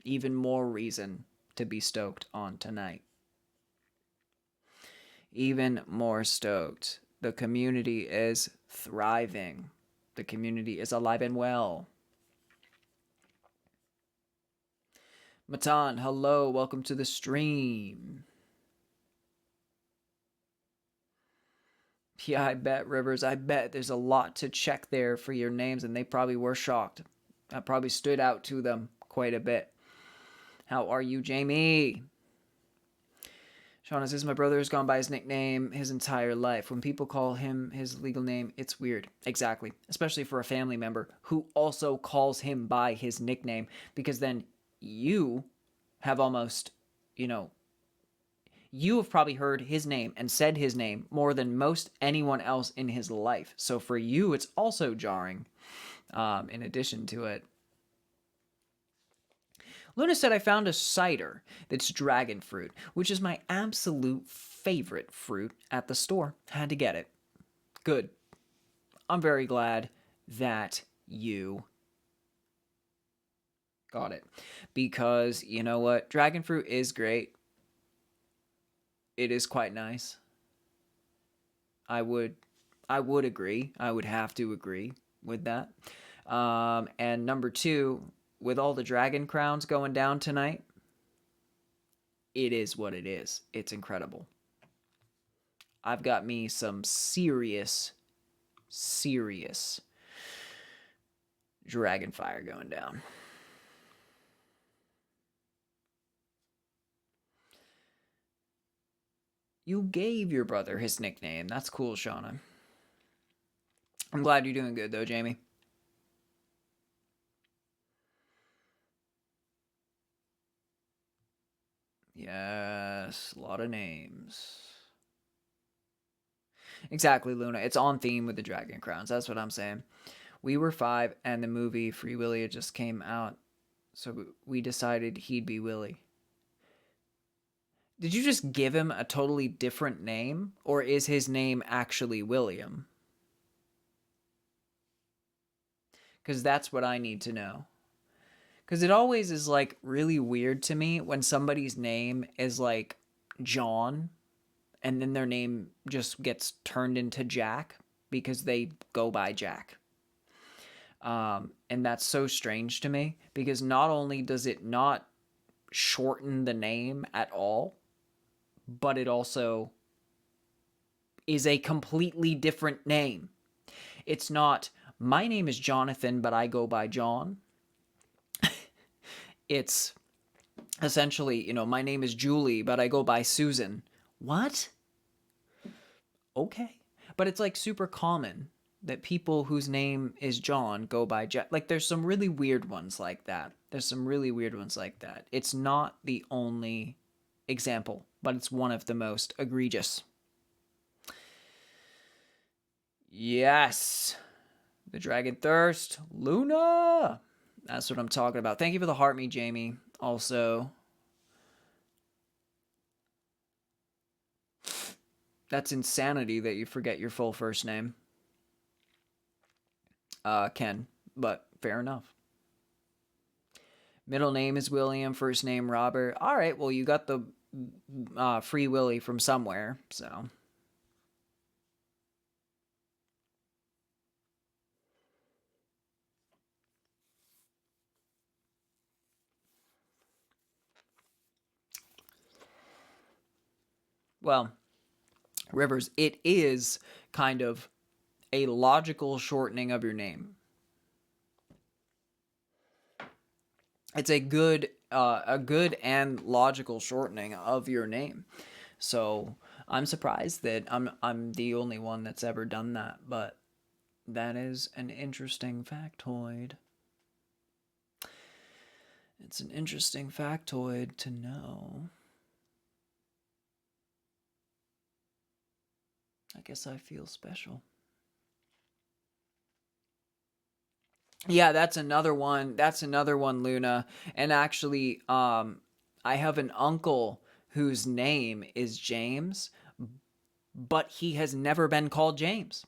Even more reason to be stoked on tonight. Even more stoked. The community is thriving. The community is alive and well. Matan, hello. Welcome to the stream. Yeah, I bet, Rivers. I bet there's a lot to check there for your names, and they probably were shocked. That probably stood out to them quite a bit. How are you, Jamie? Shauna says, my brother has gone by his nickname his entire life. When people call him his legal name, it's weird. Exactly. Especially for a family member who also calls him by his nickname, because then you have almost, you know, you have probably heard his name and said his name more than most anyone else in his life. So for you, it's also jarring, in addition to it. Luna said, I found a cider that's dragon fruit, which is my absolute favorite fruit at the store. Had to get it. Good. I'm very glad that you got it. Because, you know what? Dragon fruit is great. It is quite nice. I would agree. I would have to agree with that. And number 2, with all the dragon crowns going down tonight, it is what it is. It's incredible. I've got me some serious dragon fire going down. You gave your brother his nickname. That's cool, Shauna. I'm glad you're doing good, though, Jamie. Yes, a lot of names. Exactly, Luna. It's on theme with the Dragon Crowns. That's what I'm saying. We were 5, and the movie Free Willy had just came out, so we decided he'd be Willy. Did you just give him a totally different name, or is his name actually William? Because that's what I need to know. Because it always is, like, really weird to me when somebody's name is, like, John, and then their name just gets turned into Jack because they go by Jack. And that's so strange to me, because not only does it not shorten the name at all, but it also is a completely different name. It's not, my name is Jonathan, but I go by John. It's essentially, you know, my name is Julie, but I go by Susan. What? Okay. But it's like super common that people whose name is John go by Jack. Like, there's some really weird ones like that. It's not the only example, but it's one of the most egregious. Yes. The Dragon Thirst. Luna. That's what I'm talking about. Thank you for the heart me, Jamie. Also, that's insanity that you forget your full first name. Ken, but fair enough. Middle name is William, first name Robert. All right, well, you got the Free Willy from somewhere, so. Well, Rivers, it is kind of a logical shortening of your name. It's a good and logical shortening of your name. So I'm surprised that I'm the only one that's ever done that, but that is an interesting factoid. It's an interesting factoid to know. I guess I feel special. Yeah, that's another one. That's another one, Luna. And actually, I have an uncle whose name is James, but he has never been called James.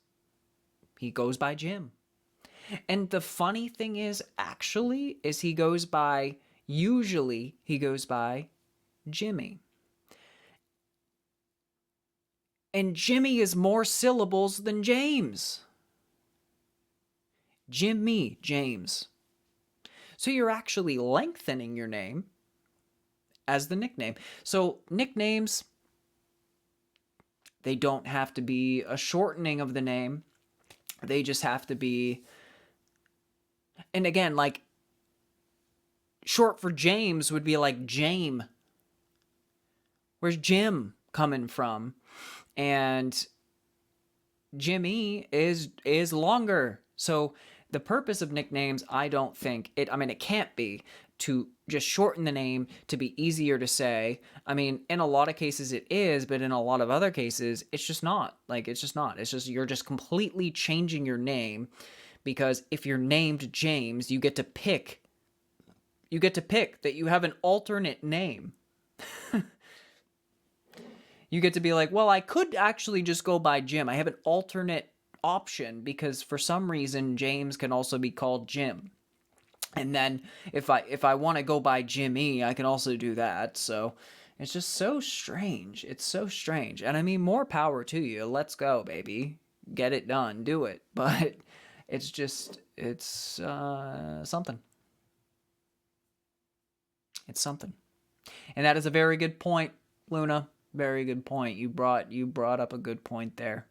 He goes by Jim. And the funny thing is, actually, is usually he goes by Jimmy. And Jimmy is more syllables than James. Jimmy, James. So you're actually lengthening your name as the nickname. So nicknames, they don't have to be a shortening of the name. They just have to be, and again, like, short for James would be like Jame. Where's Jim coming from? And Jimmy is longer. So the purpose of nicknames, I don't think it can't be to just shorten the name to be easier to say. I mean, in a lot of cases it is, but in a lot of other cases it's just not. Like, it's just not. It's just, you're just completely changing your name, because if you're named James, you get to pick that you have an alternate name. You get to be like, well, I could actually just go by Jim. I have an alternate option because for some reason James can also be called Jim. And then if I want to go by Jimmy, I can also do that. So it's just so strange. It's so strange. And I mean, more power to you. Let's go, baby. Get it done. Do it. But it's just, it's something. It's something. And that is a very good point, Luna. Very good point. You brought up a good point there.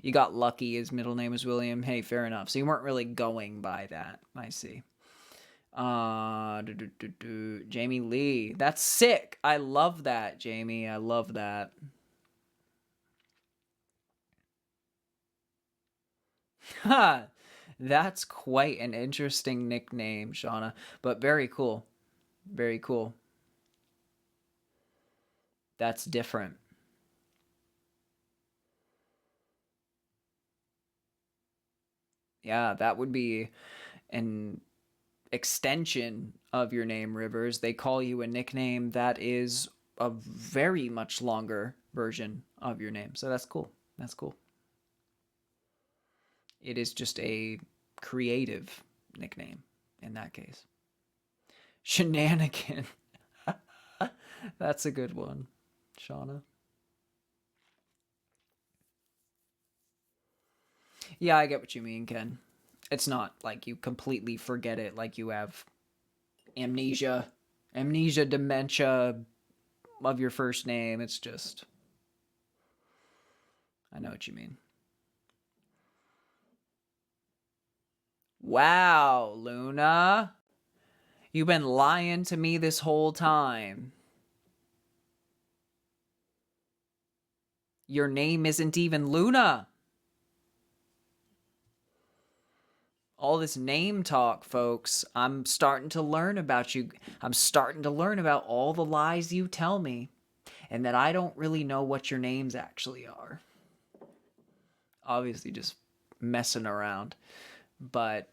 You got lucky. His middle name is William. Hey, fair enough. So you weren't really going by that. I see. Jamie Lee. That's sick. I love that, Jamie. I love that. Ha! That's quite an interesting nickname, Shauna. But very cool. Very cool. That's different. Yeah, that would be an extension of your name, Rivers. They call you a nickname that is a very much longer version of your name. So that's cool. That's cool. It is just a creative nickname in that case. Shenanigan. That's a good one, Shauna. Yeah, I get what you mean, Ken. It's not like you completely forget it, like you have amnesia, dementia of your first name. It's just, I know what you mean. Wow, Luna. You've been lying to me this whole time. Your name isn't even Luna. All this name talk, folks. I'm starting to learn about you. I'm starting to learn about all the lies you tell me, and that I don't really know what your names actually are. Obviously, just messing around. But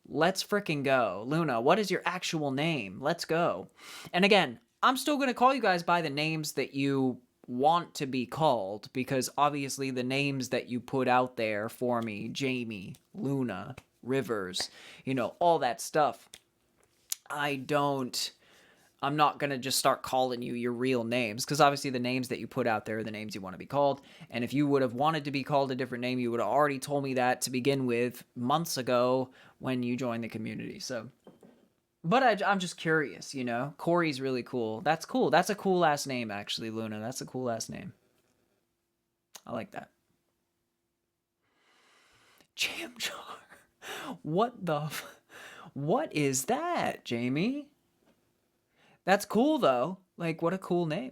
let's fricking go. Luna, what is your actual name? Let's go. And again, I'm still going to call you guys by the names that you want to be called, because obviously the names that you put out there for me, Jamie, Luna, Rivers, all that stuff, I'm not going to just start calling you your real names, because obviously the names that you put out there are the names you want to be called. And if you would have wanted to be called a different name, you would have already told me that to begin with months ago when you joined the community. So, but I'm just curious, Corey's really cool. That's cool. That's a cool last name, actually, Luna. That's a cool last name. I like that. Jam jar. What is that, Jamie? That's cool, though. Like, what a cool name.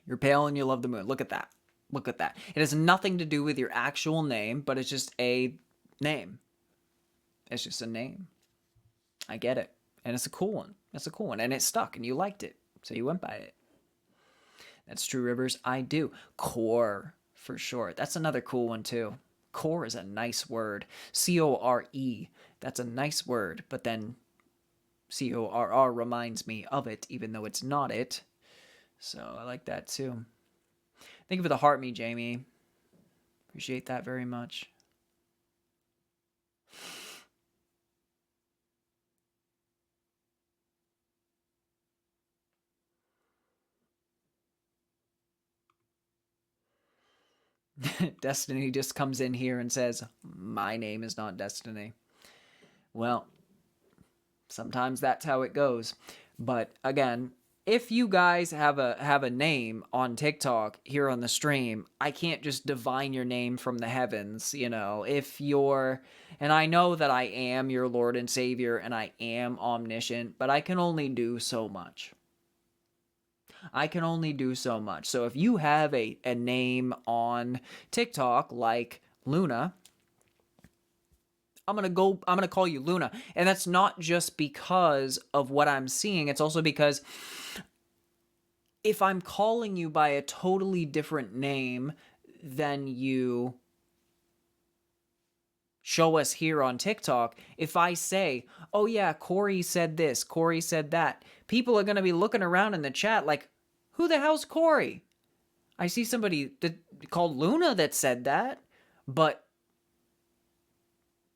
You're pale and you love the moon. Look at that. Look at that. It has nothing to do with your actual name, but it's just a name. It's just a name. I get it. And it's a cool one. It's a cool one. And it stuck and you liked it. So you went by it. That's true, Rivers. I do. Core, for short. That's another cool one, too. Core is a nice word. C-O-R-E. That's a nice word. But then C-O-R-R reminds me of it, even though it's not it. So I like that, too. Thank you for the heart me, Jamie. Appreciate that very much. Destiny just comes in here and says, my name is not Destiny. Well, sometimes that's how it goes. But again, if you guys have a name on TikTok here on the stream, I can't just divine your name from the heavens, If you're, and I know that I am your Lord and Savior and I am omniscient, but I can only do so much. I can only do so much. So if you have a name on TikTok like Luna, I'm going to call you Luna. And that's not just because of what I'm seeing. It's also because if I'm calling you by a totally different name than you show us here on TikTok, if I say, oh yeah, Corey said this, Corey said that, people are going to be looking around in the chat like, who the hell's Corey? I see somebody called Luna that said that, but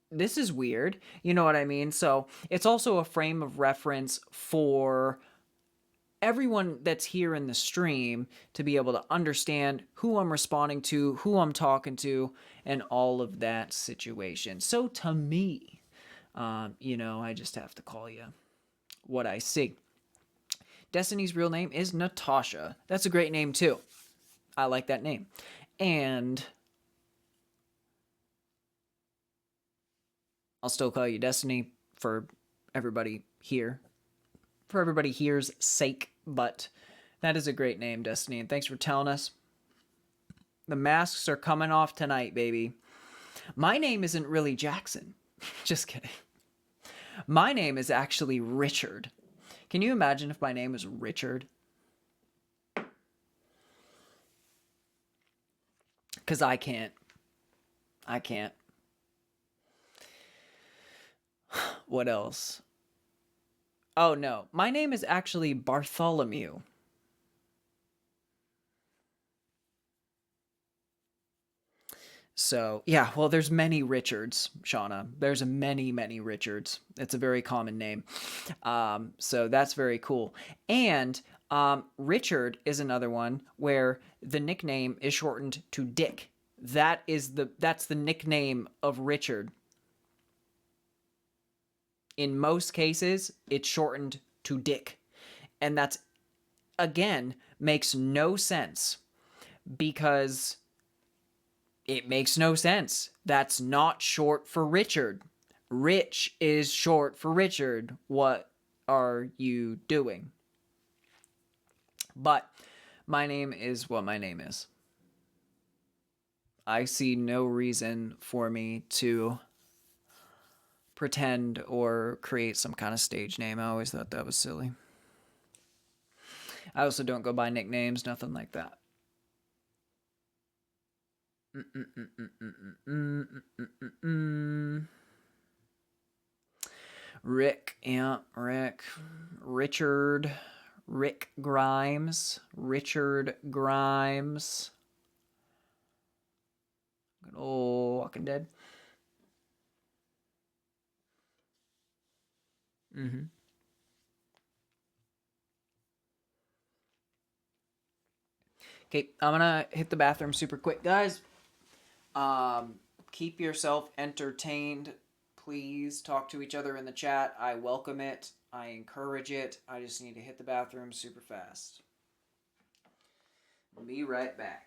this is weird. You know what I mean? So it's also a frame of reference for everyone that's here in the stream to be able to understand who I'm responding to, who I'm talking to, and all of that situation. So to me, I just have to call you what I see. Destiny's real name is Natasha. That's a great name too. I like that name. And I'll still call you Destiny for everybody here. For everybody here's sake, but that is a great name, Destiny, and thanks for telling us. The masks are coming off tonight, baby. My name isn't really Jackson. Just kidding. My name is actually Richard. Can you imagine if my name was Richard? Because I can't. What else? Oh, no. My name is actually Bartholomew. So, yeah, well, there's many Richards, Shauna. There's many, many Richards. It's a very common name. So that's very cool. And Richard is another one where the nickname is shortened to Dick. That's the nickname of Richard. In most cases, it's shortened to Dick. And that's, again, makes no sense because it makes no sense. That's not short for Richard. Rich is short for Richard. What are you doing? But my name is what my name is. I see no reason for me to pretend or create some kind of stage name. I always thought that was silly. I also don't go by nicknames, nothing like that. Rick, yeah, Rick. Rick Grimes. Richard Grimes. Good old Walking Dead. Mm-hmm. Okay, I'm gonna hit the bathroom super quick, guys. Keep yourself entertained. Please talk to each other in the chat. I welcome it. I encourage it. I just need to hit the bathroom super fast. Be right back.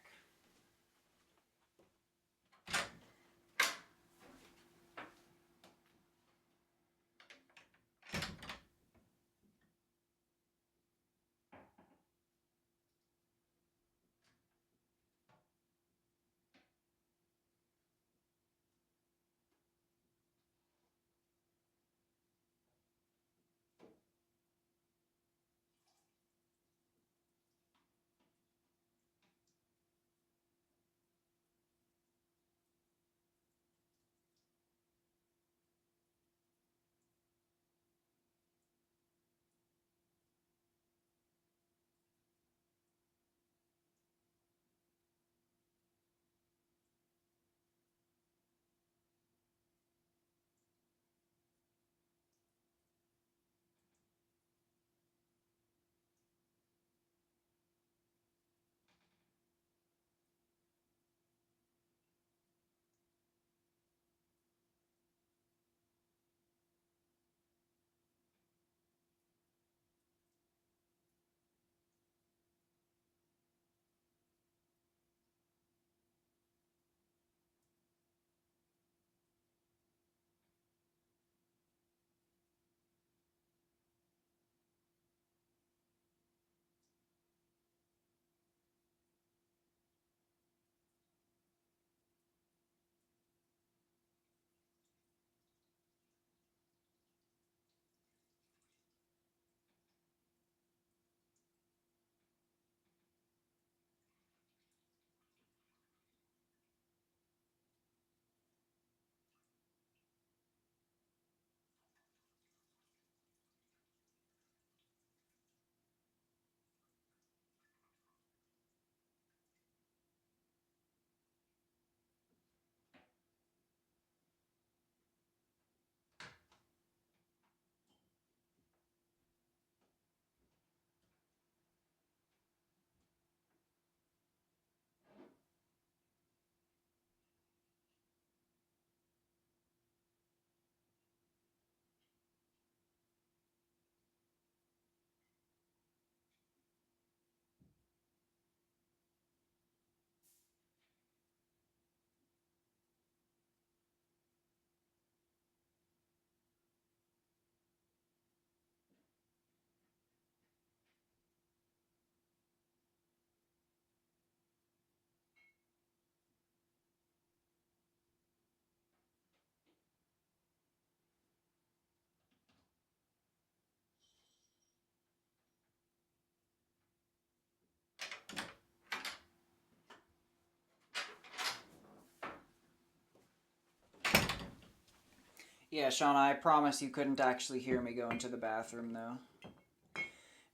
Yeah, Shauna, I promise you couldn't actually hear me go into the bathroom, though.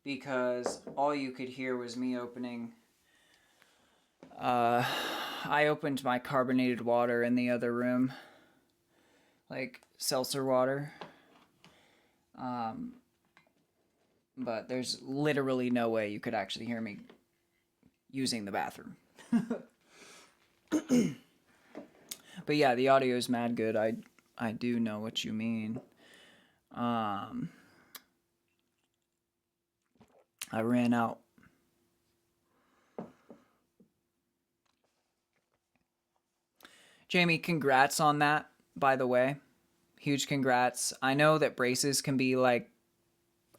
Because all you could hear was me opening. I opened my carbonated water in the other room. Like seltzer water. But there's literally no way you could actually hear me using the bathroom. But yeah, the audio is mad good. I do know what you mean. I ran out. Jamie, congrats on that, by the way. Huge congrats. I know that braces can be like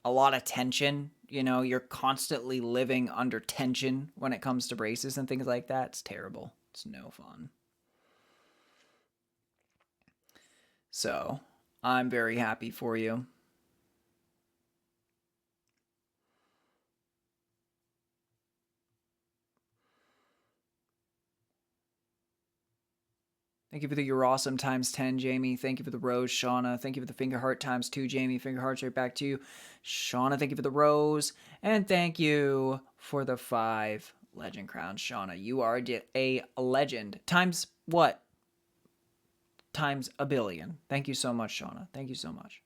a lot of tension. You know, you're constantly living under tension when it comes to braces and things like that. It's terrible. It's no fun. So I'm very happy for you. Thank you for the You're Awesome times 10, Jamie. Thank you for the rose, Shauna. Thank you for the finger heart times 2, Jamie. Finger hearts right back to you. Shauna, thank you for the rose. And thank you for the 5 legend crowns, Shauna. You are a legend. Times what? Times a billion. Thank you so much, Shauna. Thank you so much.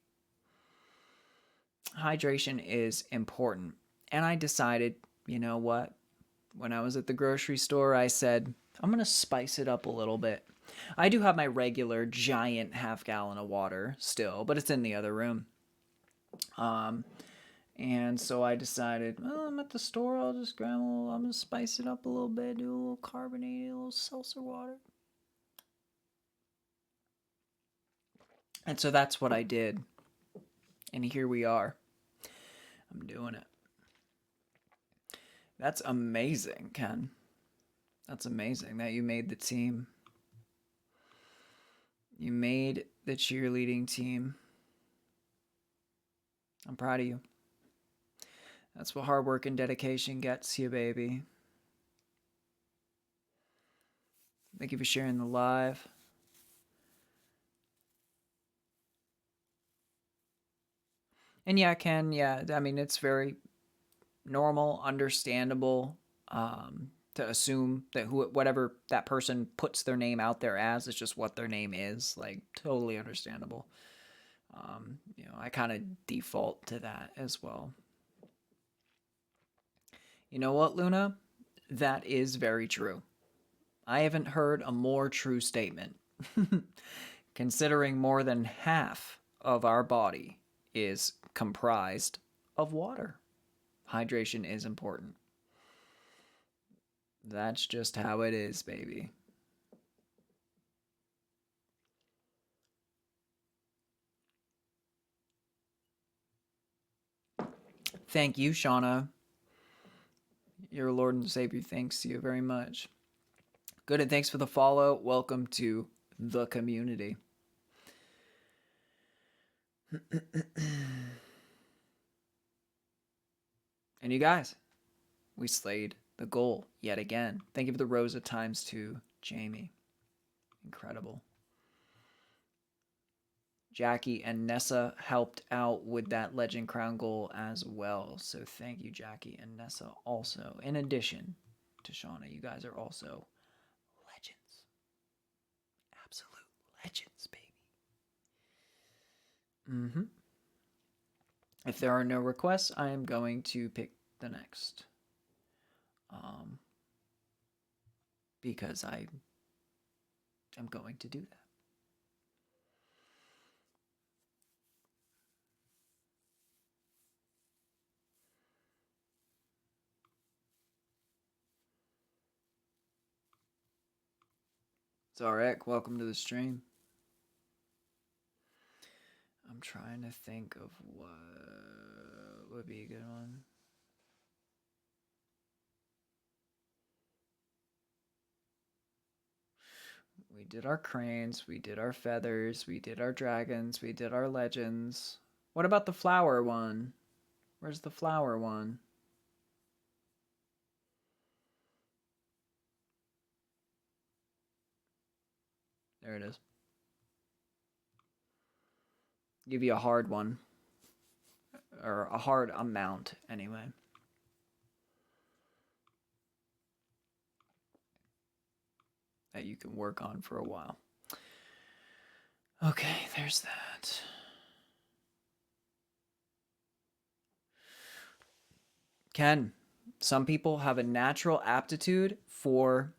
Hydration is important. And I decided, you know what? When I was at the grocery store, I said, I'm going to spice it up a little bit. I do have my regular giant half-gallon of water still, but it's in the other room. And so I decided, well, I'm at the store, I'll just grab a little, I'm going to spice it up a little bit, do a little carbonated, a little seltzer water. And so that's what I did. And here we are. I'm doing it. That's amazing, Ken. That's amazing that you made the team. You made the cheerleading team. I'm proud of you. That's what hard work and dedication gets you, baby. Thank you for sharing the live. And yeah, Ken, yeah, I mean, it's very normal, understandable to assume that whatever that person puts their name out there as is just what their name is. Like, totally understandable. I kind of default to that as well. You know what, Luna? That is very true. I haven't heard a more true statement. Considering more than half of our body is comprised of water. Hydration is important. That's just how it is, baby. Thank you, Shauna. Your Lord and Savior thanks you very much. Good, and thanks for the follow. Welcome to the community. And you guys, we slayed the goal yet again. Thank you for the Rosa times 2, Jamie. Incredible. Jackie and Nessa helped out with that Legend Crown goal as well. So thank you, Jackie and Nessa, also. In addition to Shauna, you guys are also legends. Absolute legends, baby. If there are no requests, I am going to pick the next. Because I am going to do that. Zarek, welcome to the stream. I'm trying to think of what would be a good one. We did our cranes, we did our feathers, we did our dragons, we did our legends. What about the flower one? Where's the flower one? There it is. Give you a hard one. Or a hard amount, anyway. That you can work on for a while. Okay, there's that. Ken, some people have a natural aptitude for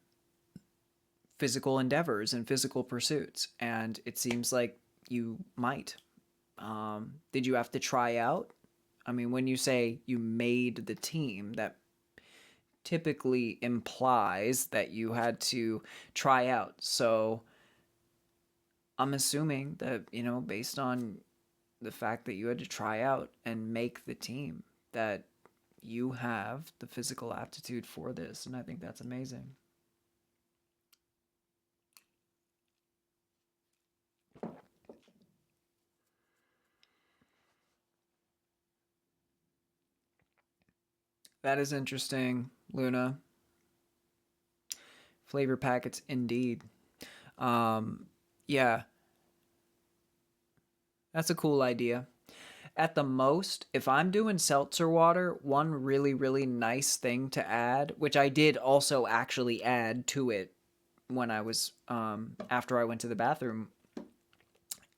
physical endeavors and physical pursuits, and it seems like you might. Did you have to try out? I mean, when you say you made the team, that typically implies that you had to try out. So I'm assuming that, based on the fact that you had to try out and make the team, that you have the physical aptitude for this. And I think that's amazing. That is interesting, Luna. Flavor packets, indeed. Um, yeah, that's a cool idea. At the most, if I'm doing seltzer water, one really, really nice thing to add, which I did also actually add to it when I was, after I went to the bathroom,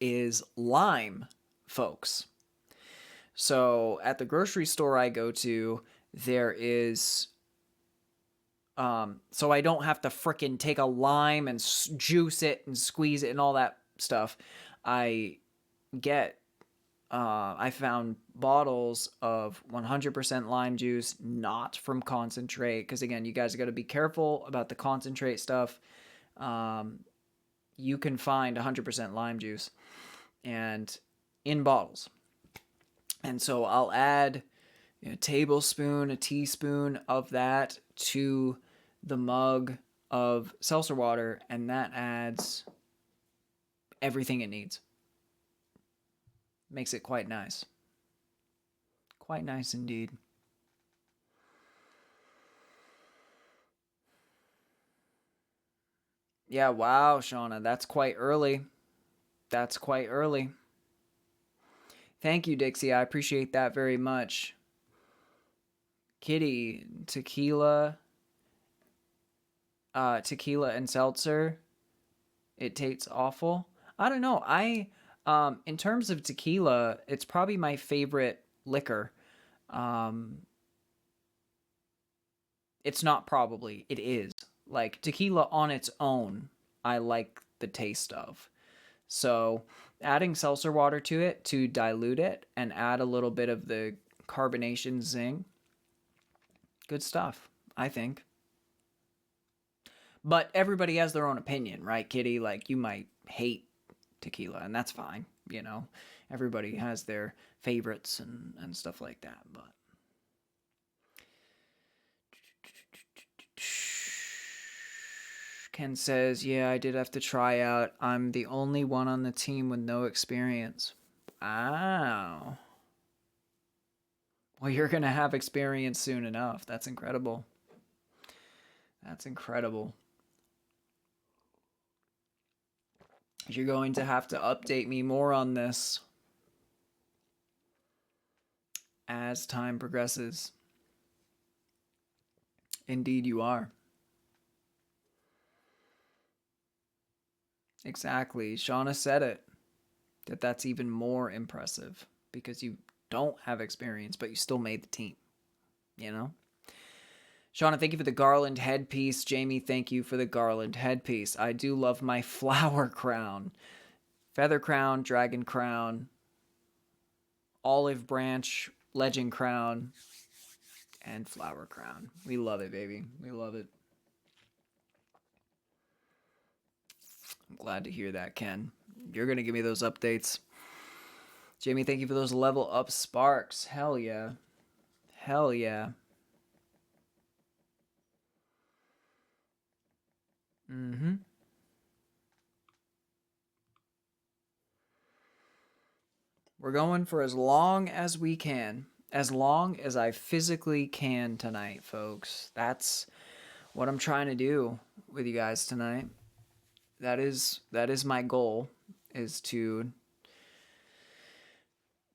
is lime, folks. So at the grocery store I go to, there is so I don't have to frickin' take a lime and juice it and squeeze it and all that stuff. I get I found bottles of 100% lime juice, not from concentrate, because again, you guys got to be careful about the concentrate stuff. Um, you can find 100% lime juice and in bottles, and so I'll add a tablespoon, a teaspoon of that to the mug of seltzer water, and that adds everything it needs. Makes it quite nice. Quite nice indeed. Yeah, wow, Shauna, that's quite early. That's quite early. Thank you, Dixie. I appreciate that very much. Kitty, tequila and seltzer. It tastes awful. I don't know. In terms of tequila, it's probably my favorite liquor. Um, it's not probably, it is. Like tequila on its own, I like the taste of. So, adding seltzer water to it to dilute it and add a little bit of the carbonation zing, good stuff, I think. But everybody has their own opinion, right, Kitty? Like, you might hate tequila, and that's fine, you know? Everybody has their favorites and stuff like that, but. Ken says, yeah, I did have to try out. I'm the only one on the team with no experience. Wow. Well, you're going to have experience soon enough. That's incredible. That's incredible. You're going to have to update me more on this as time progresses. Indeed, you are. Exactly. Shauna said it. That's even more impressive because you don't have experience, but you still made the team. You know? Shauna, thank you for the garland headpiece. Jamie, thank you for the garland headpiece. I do love my flower crown. Feather crown, dragon crown, olive branch, legend crown, and flower crown. We love it, baby. We love it. I'm glad to hear that, Ken. You're going to give me those updates. Jamie, thank you for those level up sparks. Hell yeah. Hell yeah. Mm-hmm. We're going for as long as we can. As long as I physically can tonight, folks. That's what I'm trying to do with you guys tonight. That is my goal, is to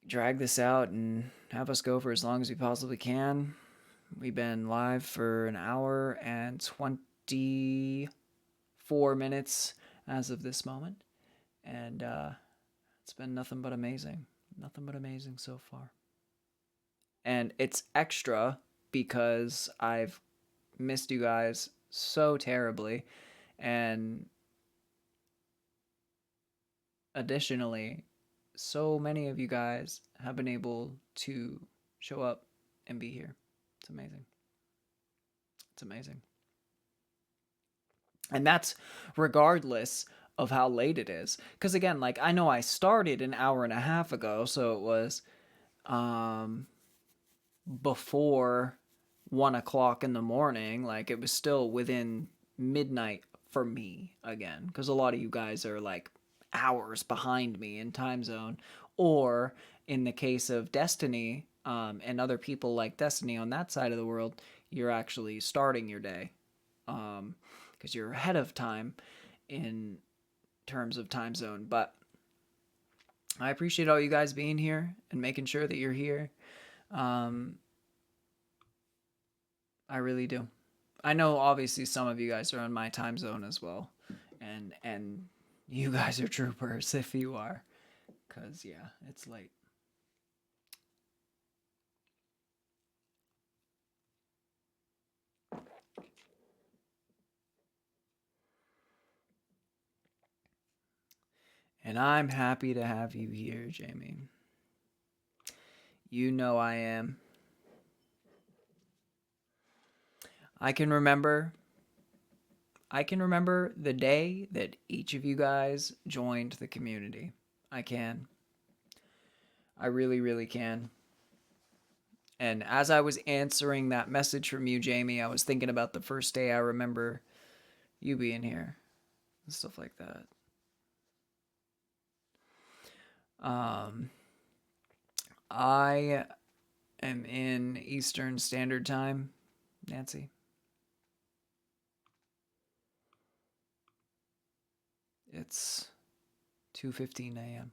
drag this out and have us go for as long as we possibly can. We've been live for an hour and 24 minutes as of this moment, and it's been nothing but amazing. Nothing but amazing so far. And it's extra because I've missed you guys so terribly, and additionally, so many of you guys have been able to show up and be here. It's amazing. It's amazing. And that's regardless of how late it is. Because again, like I know I started an hour and a half ago, so it was um, before 1 o'clock in the morning. Like it was still within midnight for me again. Because a lot of you guys are like hours behind me in time zone. Or in the case of Destiny, and other people like Destiny on that side of the world, you're actually starting your day, because you're ahead of time in terms of time zone. But I appreciate all you guys being here and making sure that you're here. I really do. I know obviously some of you guys are on my time zone as well, and you guys are troopers if you are, cause yeah, it's late. And I'm happy to have you here, Jamie. You know I am. I can remember I can remember the day that each of you guys joined the community. I can. I really, really can. And as I was answering that message from you, Jamie, I was thinking about the first day I remember you being here and stuff like that. Um, I am in Eastern Standard Time, Nancy. It's 2:15 a.m.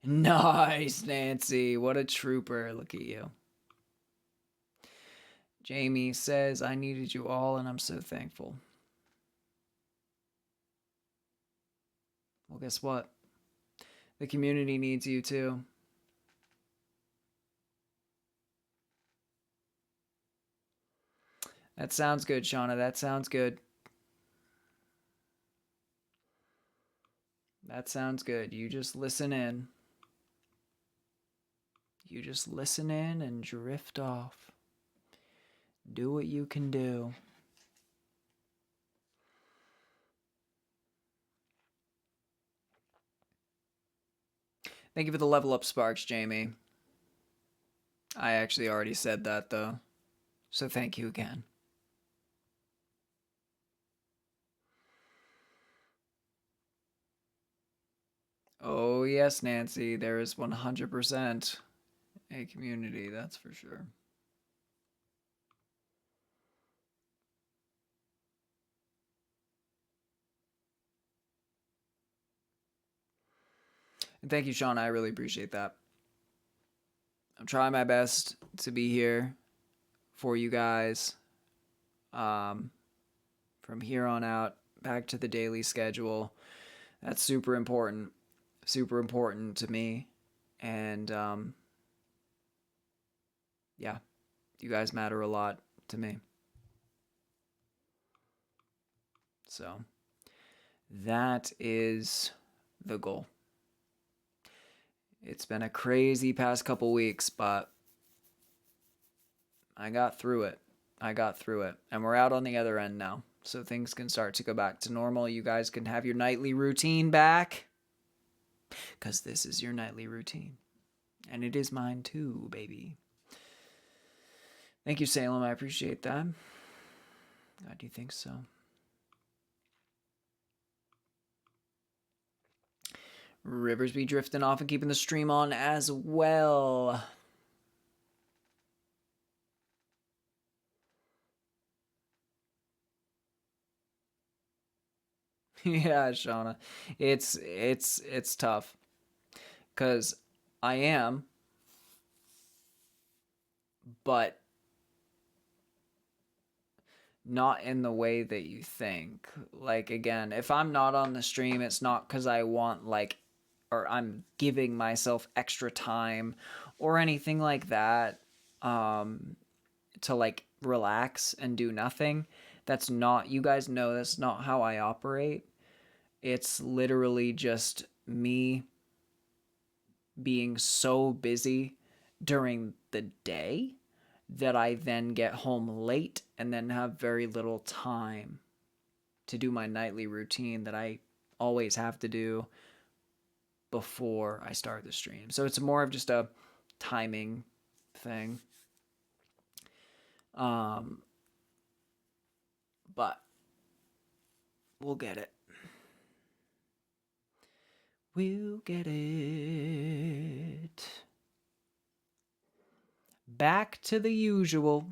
Nice, Nancy. What a trooper. Look at you. Jamie says, I needed you all, and I'm so thankful. Well, guess what? The community needs you too. That sounds good, Shauna. That sounds good. That sounds good. You just listen in. You just listen in and drift off. Do what you can do. Thank you for the level up sparks, Jamie. I actually already said that, though. So thank you again. Oh, yes, Nancy. There is 100% a community, that's for sure. And thank you, Sean. I really appreciate that. I'm trying my best to be here for you guys. From here on out, back to the daily schedule. That's super important. Super important to me. And yeah, you guys matter a lot to me. So that is the goal. It's been a crazy past couple weeks, but I got through it. And we're out on the other end now. So things can start to go back to normal. You guys can have your nightly routine back. Because this is your nightly routine. And it is mine too, baby. Thank you, Salem. I appreciate that. God, do you think so? Rivers be drifting off and keeping the stream on as well. Yeah, Shauna. It's tough. Cause I am, but not in the way that you think. Like again, if I'm not on the stream, it's not cuz I want like or I'm giving myself extra time or anything like that to like relax and do nothing. That's not, you guys know that's not how I operate. It's literally just me being so busy during the day that I then get home late and then have very little time to do my nightly routine that I always have to do before I start the stream. So it's more of just a timing thing. But we'll get it. We'll get it. back to the usual.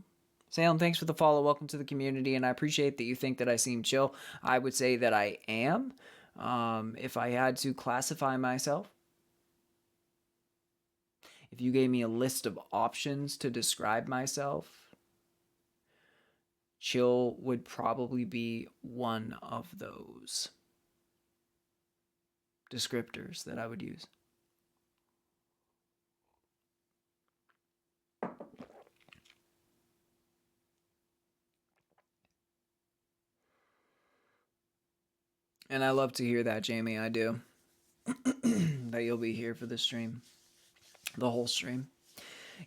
Salem, thanks for the follow. Welcome to the community, and I appreciate that you think that I seem chill. I would say that I am. If I had to classify myself, if you gave me a list of options to describe myself, chill would probably be one of those descriptors that I would use. And I love to hear that, Jamie. I do. That you'll be here for the stream. The whole stream.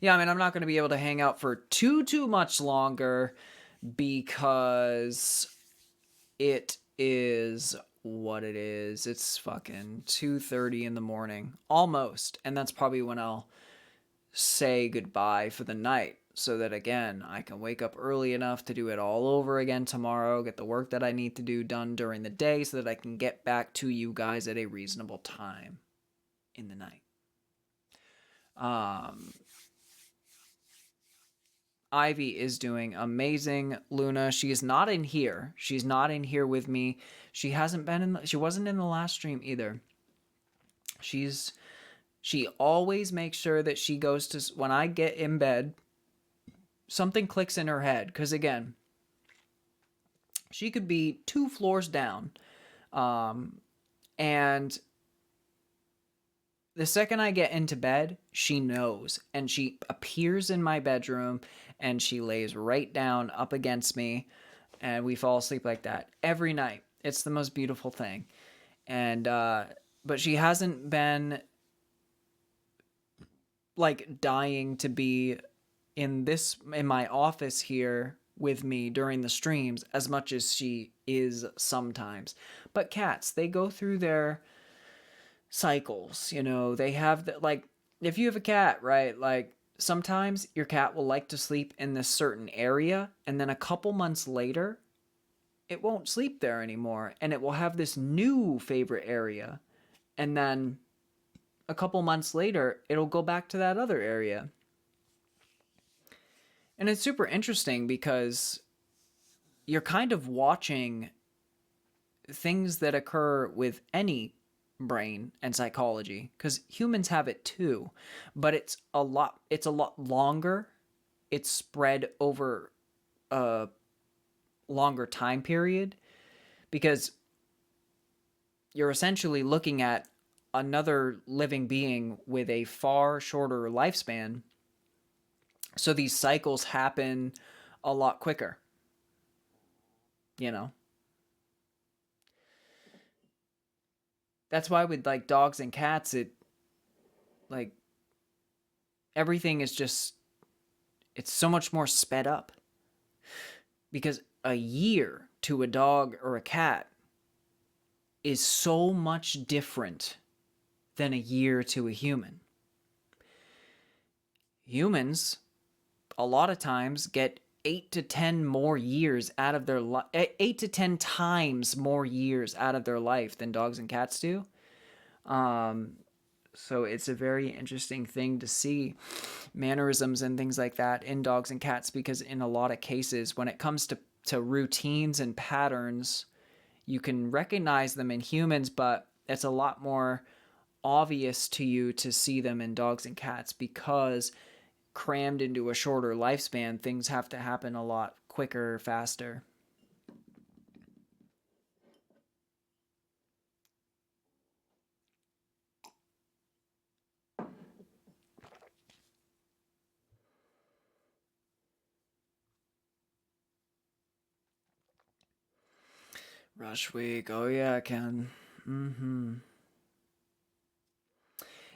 Yeah, I mean, I'm not going to be able to hang out for too much longer because it is what it is. It's fucking 2:30 in the morning. Almost. And that's probably when I'll say goodbye for the night. So that, again, I can wake up early enough to do it all over again tomorrow, get the work that I need to do done during the day so that I can get back to you guys at a reasonable time in the night. Ivy is doing amazing. Luna, she is not in here. She's not in here with me. She hasn't been in. She wasn't in the last stream either. She always makes sure that she goes to, when I get in bed, something clicks in her head. Because again, she could be 2 floors down. And the second I get into bed, she knows. And she appears in my bedroom and she lays right down up against me. And we fall asleep like that every night. It's the most beautiful thing. And, but she hasn't been like dying to be in my office here with me during the streams as much as she is sometimes. But cats, they go through their cycles, you know. They have like, if you have a cat, right, like sometimes your cat will like to sleep in this certain area, and then a couple months later it won't sleep there anymore, and it will have this new favorite area, and then a couple months later it'll go back to that other area. And it's super interesting because you're kind of watching things that occur with any brain and psychology, because humans have it too, but it's a lot longer. It's spread over a longer time period because you're essentially looking at another living being with a far shorter lifespan. So these cycles happen a lot quicker, you know. That's why with like dogs and cats, it like everything is just, it's so much more sped up. Because a year to a dog or a cat is so much different than a year to a human. Humans, a lot of times, get 8 to 10 more years out of their life, 8 to 10 times more years out of their life than dogs and cats do. So it's a very interesting thing to see mannerisms and things like that in dogs and cats, because in a lot of cases, when it comes to routines and patterns, you can recognize them in humans, but it's a lot more obvious to you to see them in dogs and cats because crammed into a shorter lifespan, things have to happen a lot quicker, faster. Rush week. Oh yeah, Ken.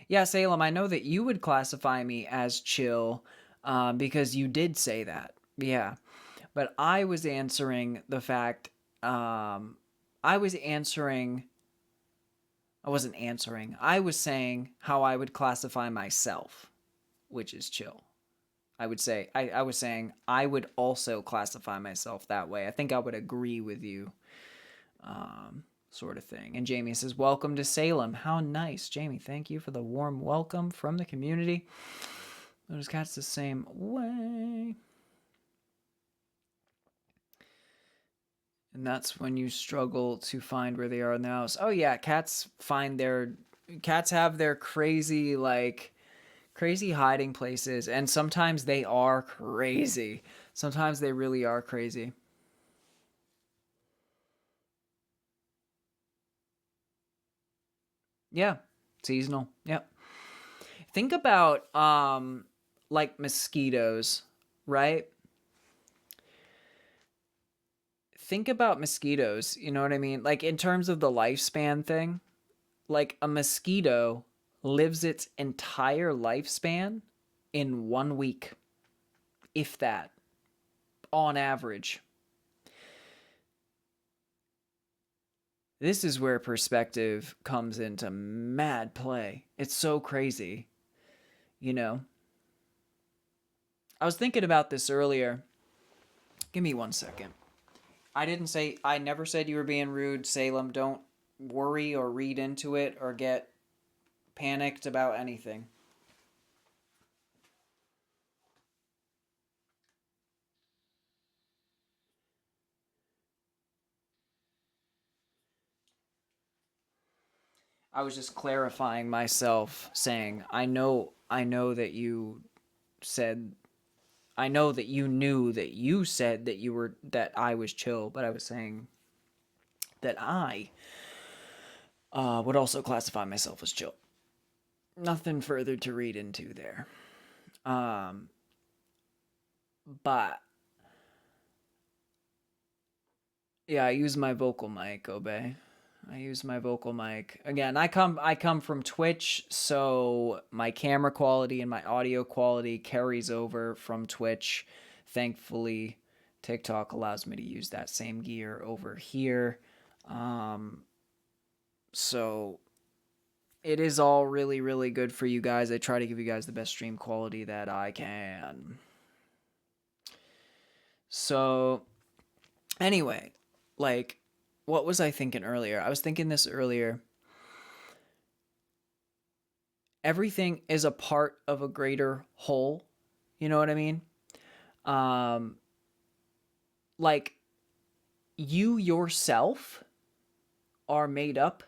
Yeah, Salem, I know that you would classify me as chill because you did say that. Yeah. But I was answering the fact, I wasn't answering. I was saying how I would classify myself, which is chill. I would say, I was saying I would also classify myself that way. I think I would agree with you, sort of thing. And Jamie says, welcome to Salem. How nice. Jamie, thank you for the warm welcome from the community. Those cats the same way. And that's when you struggle to find where they are in the house. Oh yeah, cats have their crazy crazy hiding places, and sometimes they are crazy. Sometimes they really are crazy. Yeah, seasonal. Yep. Think about like mosquitoes, right? Think about mosquitoes, you know what I mean? Like in terms of the lifespan thing, like a mosquito lives its entire lifespan in 1 week, if that, on average. This is where perspective comes into mad play. It's so crazy, you know? I was thinking about this earlier. Give me 1 second. I never said you were being rude, Salem. Don't worry or read into it or get panicked about anything. I was just clarifying myself, saying, I know that you said, I know that you knew that you said that I was chill, but I was saying that I would also classify myself as chill. Nothing further to read into there. Um, but yeah, I use my vocal mic, Obey. I use my vocal mic. Again, I come from Twitch, so my camera quality and my audio quality carries over from Twitch. Thankfully, TikTok allows me to use that same gear over here. Um, so it is all really, really good for you guys. I try to give you guys the best stream quality that I can. So, anyway, like, what was I thinking earlier? I was thinking this earlier. Everything is a part of a greater whole. You know what I mean? Um, like, you yourself are made up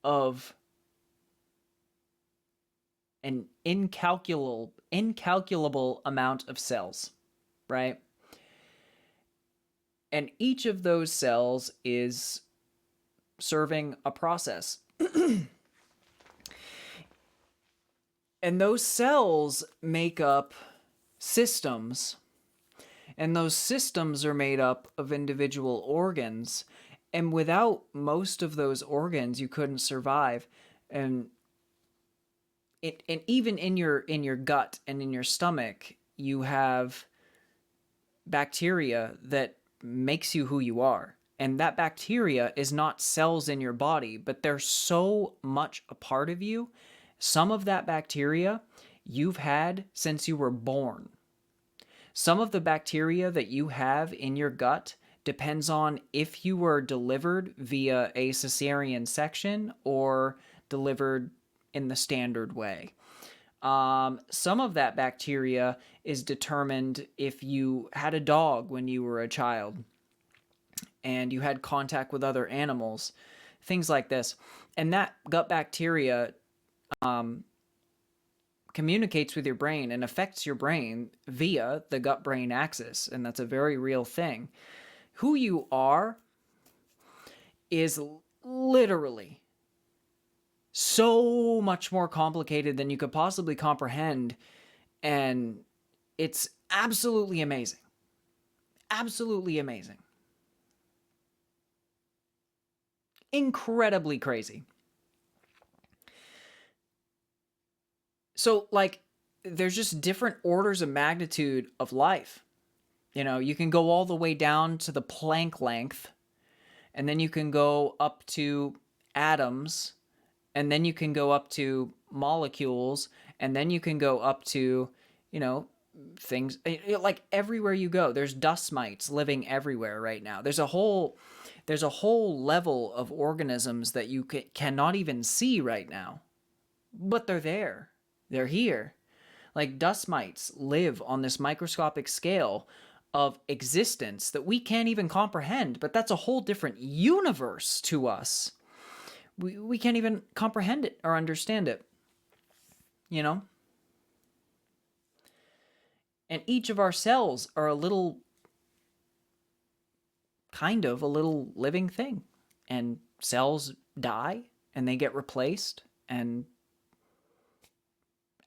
of an incalculable amount of cells, right? And each of those cells is serving a process. And those cells make up systems. And those systems are made up of individual organs. And without most of those organs, you couldn't survive. And even in your gut and in your stomach, you have bacteria that makes you who you are. And that bacteria is not cells in your body, but they're so much a part of you. Some of that bacteria you've had since you were born. Some of the bacteria that you have in your gut depends on if you were delivered via a cesarean section or delivered in the standard way. Some of that bacteria is determined if you had a dog when you were a child and you had contact with other animals, things like this. And that gut bacteria communicates with your brain and affects your brain via the gut brain axis. And that's a very real thing. Who you are is literally so much more complicated than you could possibly comprehend. And it's absolutely amazing. Absolutely amazing. Incredibly crazy. So, like, there's just different orders of magnitude of life. You know, you can go all the way down to the Planck length, and then you can go up to atoms, and then you can go up to molecules, and then you can go up to, you know, things like everywhere you go. There's dust mites living everywhere right now. There's a whole level of organisms that you cannot even see right now, but they're there. They're here. Like dust mites live on this microscopic scale of existence that we can't even comprehend, but that's a whole different universe to us. We can't even comprehend it or understand it, you know? And each of our cells are a little, kind of a little living thing. And cells die and they get replaced. And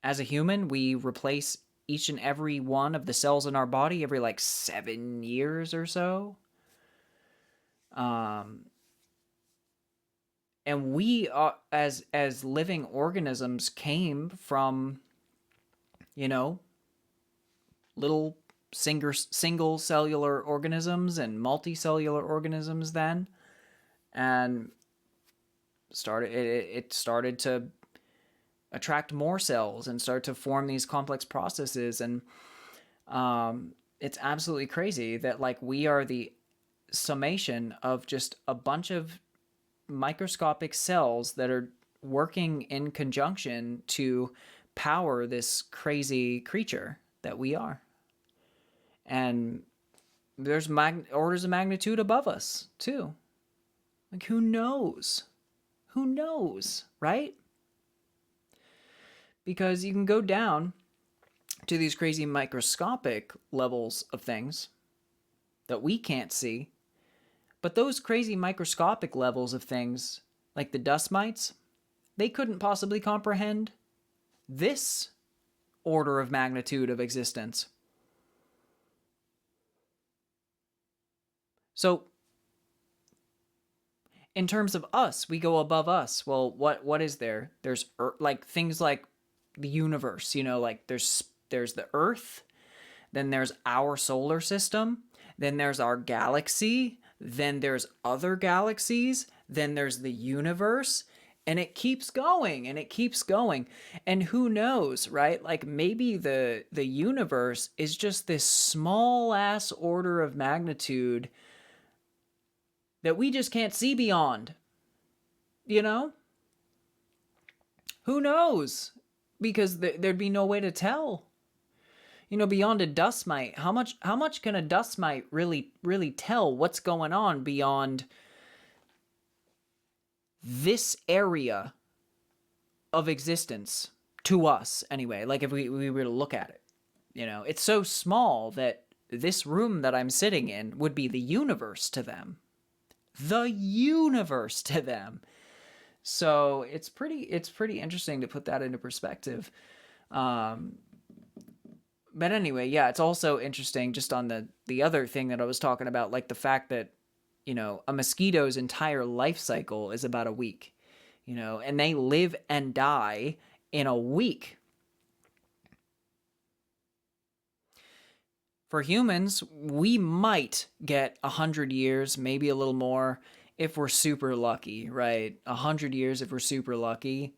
as a human, we replace each and every one of the cells in our body every like 7 years or so. And we as living organisms came from, you know, little single cellular organisms and multicellular organisms then, and it started to attract more cells and start to form these complex processes. And it's absolutely crazy that like we are the summation of just a bunch of microscopic cells that are working in conjunction to power this crazy creature that we are. And there's orders of magnitude above us too. Like who knows? Who knows, right? Because you can go down to these crazy microscopic levels of things that we can't see. But those crazy microscopic levels of things, like the dust mites, they couldn't possibly comprehend this order of magnitude of existence. So, in terms of us, we go above us. Well, what is there? There's like things like the universe, you know, like there's the Earth, then there's our solar system, then there's our galaxy, then there's other galaxies, then there's the universe, and it keeps going and it keeps going. And who knows, right? Like maybe the universe is just this small ass order of magnitude that we just can't see beyond. You know? Who knows? Because there'd be no way to tell. You know, beyond a dust mite, how much can a dust mite really tell what's going on beyond this area of existence to us anyway? Like if we were to look at it, you know, it's so small that this room that I'm sitting in would be the universe to them. The universe to them. So it's pretty interesting to put that into perspective. But anyway, yeah, it's also interesting just on the other thing that I was talking about, like the fact that, you know, a mosquito's entire life cycle is about a week, you know, and they live and die in a week. For humans, we might get 100 years, maybe a little more, if we're super lucky, right? 100 years if we're super lucky.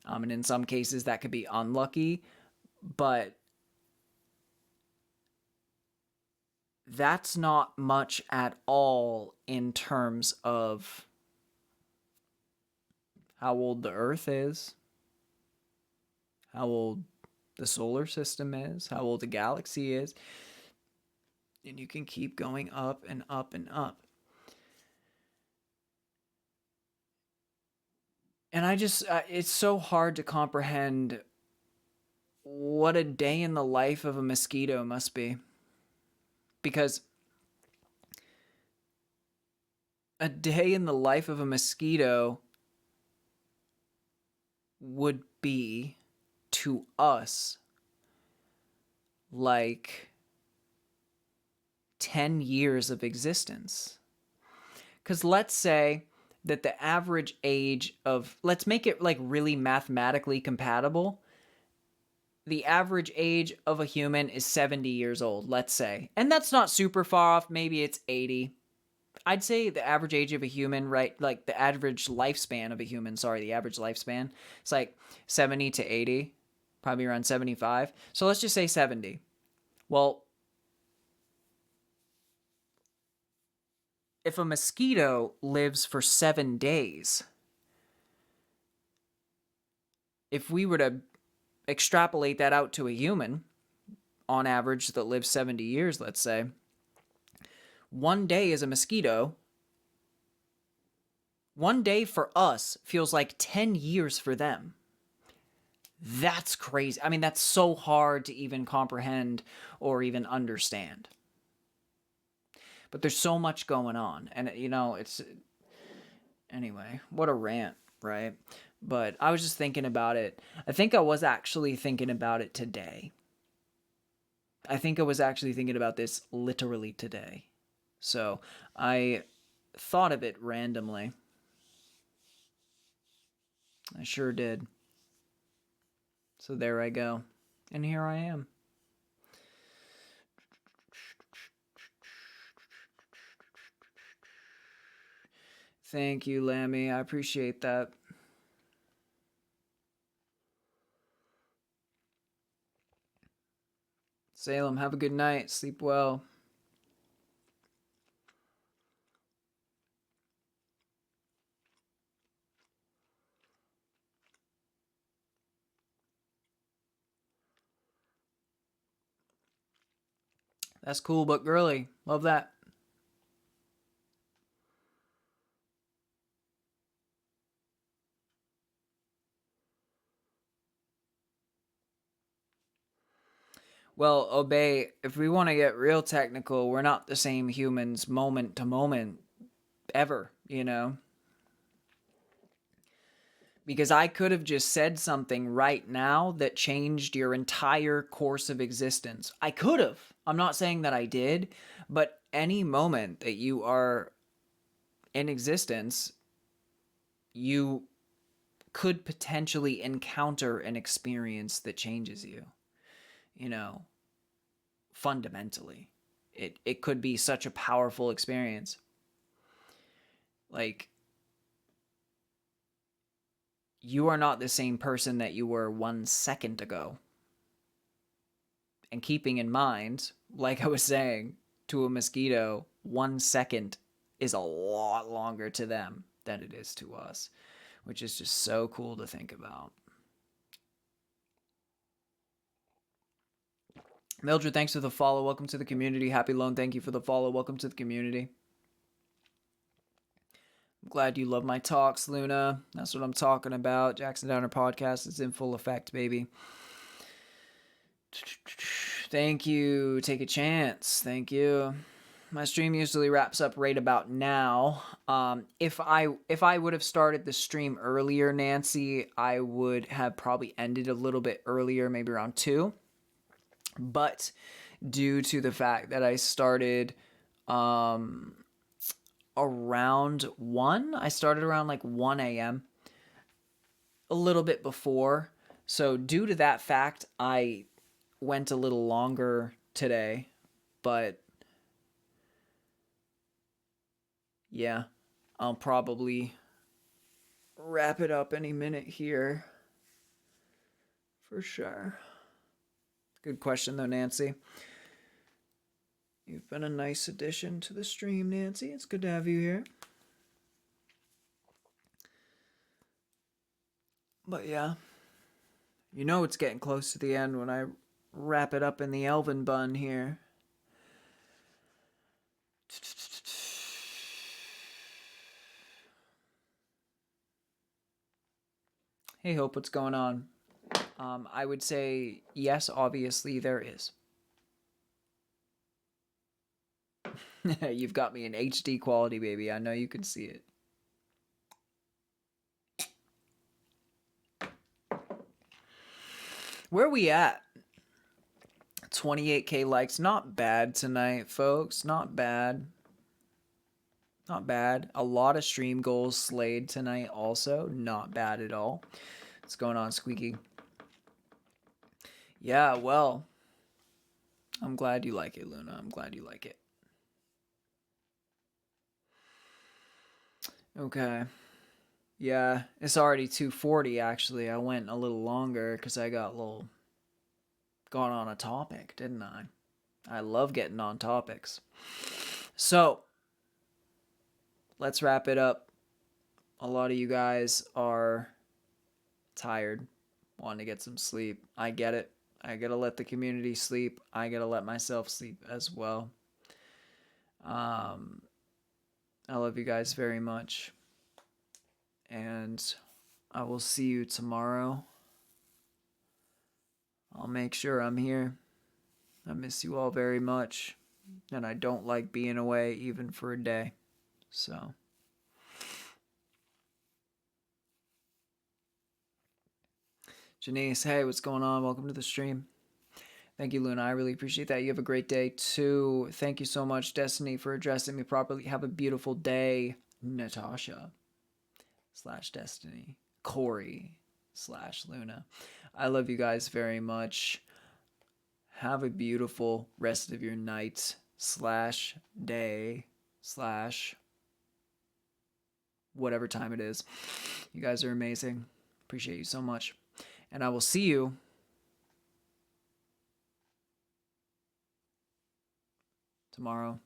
And in some cases, that could be unlucky. But that's not much at all in terms of how old the Earth is, how old the solar system is, how old the galaxy is. And you can keep going up and up and up. And I just, it's so hard to comprehend what a day in the life of a mosquito must be. Because a day in the life of a mosquito would be, to us, like 10 years of existence. Because let's say that the average age of, let's make it like really mathematically compatible. The average age of a human is 70 years old, let's say. And that's not super far off. Maybe it's 80. I'd say the average age of a human, right? Like the average lifespan of a human, the average lifespan. It's like 70 to 80, probably around 75. So let's just say 70. Well, if a mosquito lives for 7 days, if we were to extrapolate that out to a human, on average, that lives 70 years, let's say, one day as a mosquito, one day for us feels like 10 years for them. That's crazy. I mean, that's so hard to even comprehend or even understand. But there's so much going on. And, it's... Anyway, what a rant, right? But I was just thinking about it. I think I was actually thinking about it today. I think I was actually thinking about this literally today. So I thought of it randomly. I sure did. So there I go. And here I am. Thank you, Lammy. I appreciate that. Salem, have a good night. Sleep well. That's cool, but girly. Love that. Well, Obey, if we want to get real technical, we're not the same humans moment to moment ever, Because I could have just said something right now that changed your entire course of existence. I could have. I'm not saying that I did, but any moment that you are in existence, you could potentially encounter an experience that changes you, fundamentally. It could be such a powerful experience. Like, you are not the same person that you were 1 second ago. And keeping in mind, like I was saying, to a mosquito, 1 second is a lot longer to them than it is to us, which is just so cool to think about. Mildred, thanks for the follow. Welcome to the community. Happy Lone, thank you for the follow. Welcome to the community. I'm glad you love my talks, Luna. That's what I'm talking about. Jackson Downer Podcast is in full effect, baby. Thank you. Take a chance. Thank you. My stream usually wraps up right about now. If I would have started the stream earlier, Nancy, I would have probably ended a little bit earlier, maybe around 2. But due to the fact that I started around 1, I started around like 1 a.m. a little bit before. So due to that fact, I went a little longer today, but yeah, I'll probably wrap it up any minute here for sure. Good question though, Nancy. You've been a nice addition to the stream, Nancy. It's good to have you here. But yeah, it's getting close to the end when I wrap it up in the Elven bun here. Hey, Hope, what's going on? I would say yes, obviously there is. You've got me in HD quality, baby. I know you can see it. Where are we at? 28k likes. Not bad tonight, folks. Not bad. Not bad. A lot of stream goals slayed tonight also. Not bad at all. What's going on, Squeaky? Yeah, well, I'm glad you like it, Luna. I'm glad you like it. Okay. Yeah, it's already 2:40 actually. I went a little longer because I got a little gone on a topic, didn't I? I love getting on topics. So, let's wrap it up. A lot of you guys are tired. wanting to get some sleep. I get it. I gotta let the community sleep. I gotta let myself sleep as well. Um, I love you guys very much. And I will see you tomorrow. I'll make sure I'm here. I miss you all very much. And I don't like being away even for a day. So. Janice, hey, what's going on? Welcome to the stream. Thank you, Luna. I really appreciate that. You have a great day, too. Thank you so much, Destiny, for addressing me properly. Have a beautiful day, Natasha / Destiny. Corey / Luna. I love you guys very much. Have a beautiful rest of your night / day / whatever time it is. You guys are amazing. Appreciate you so much. And I will see you tomorrow.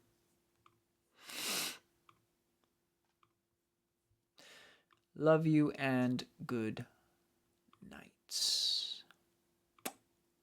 Love you and good night.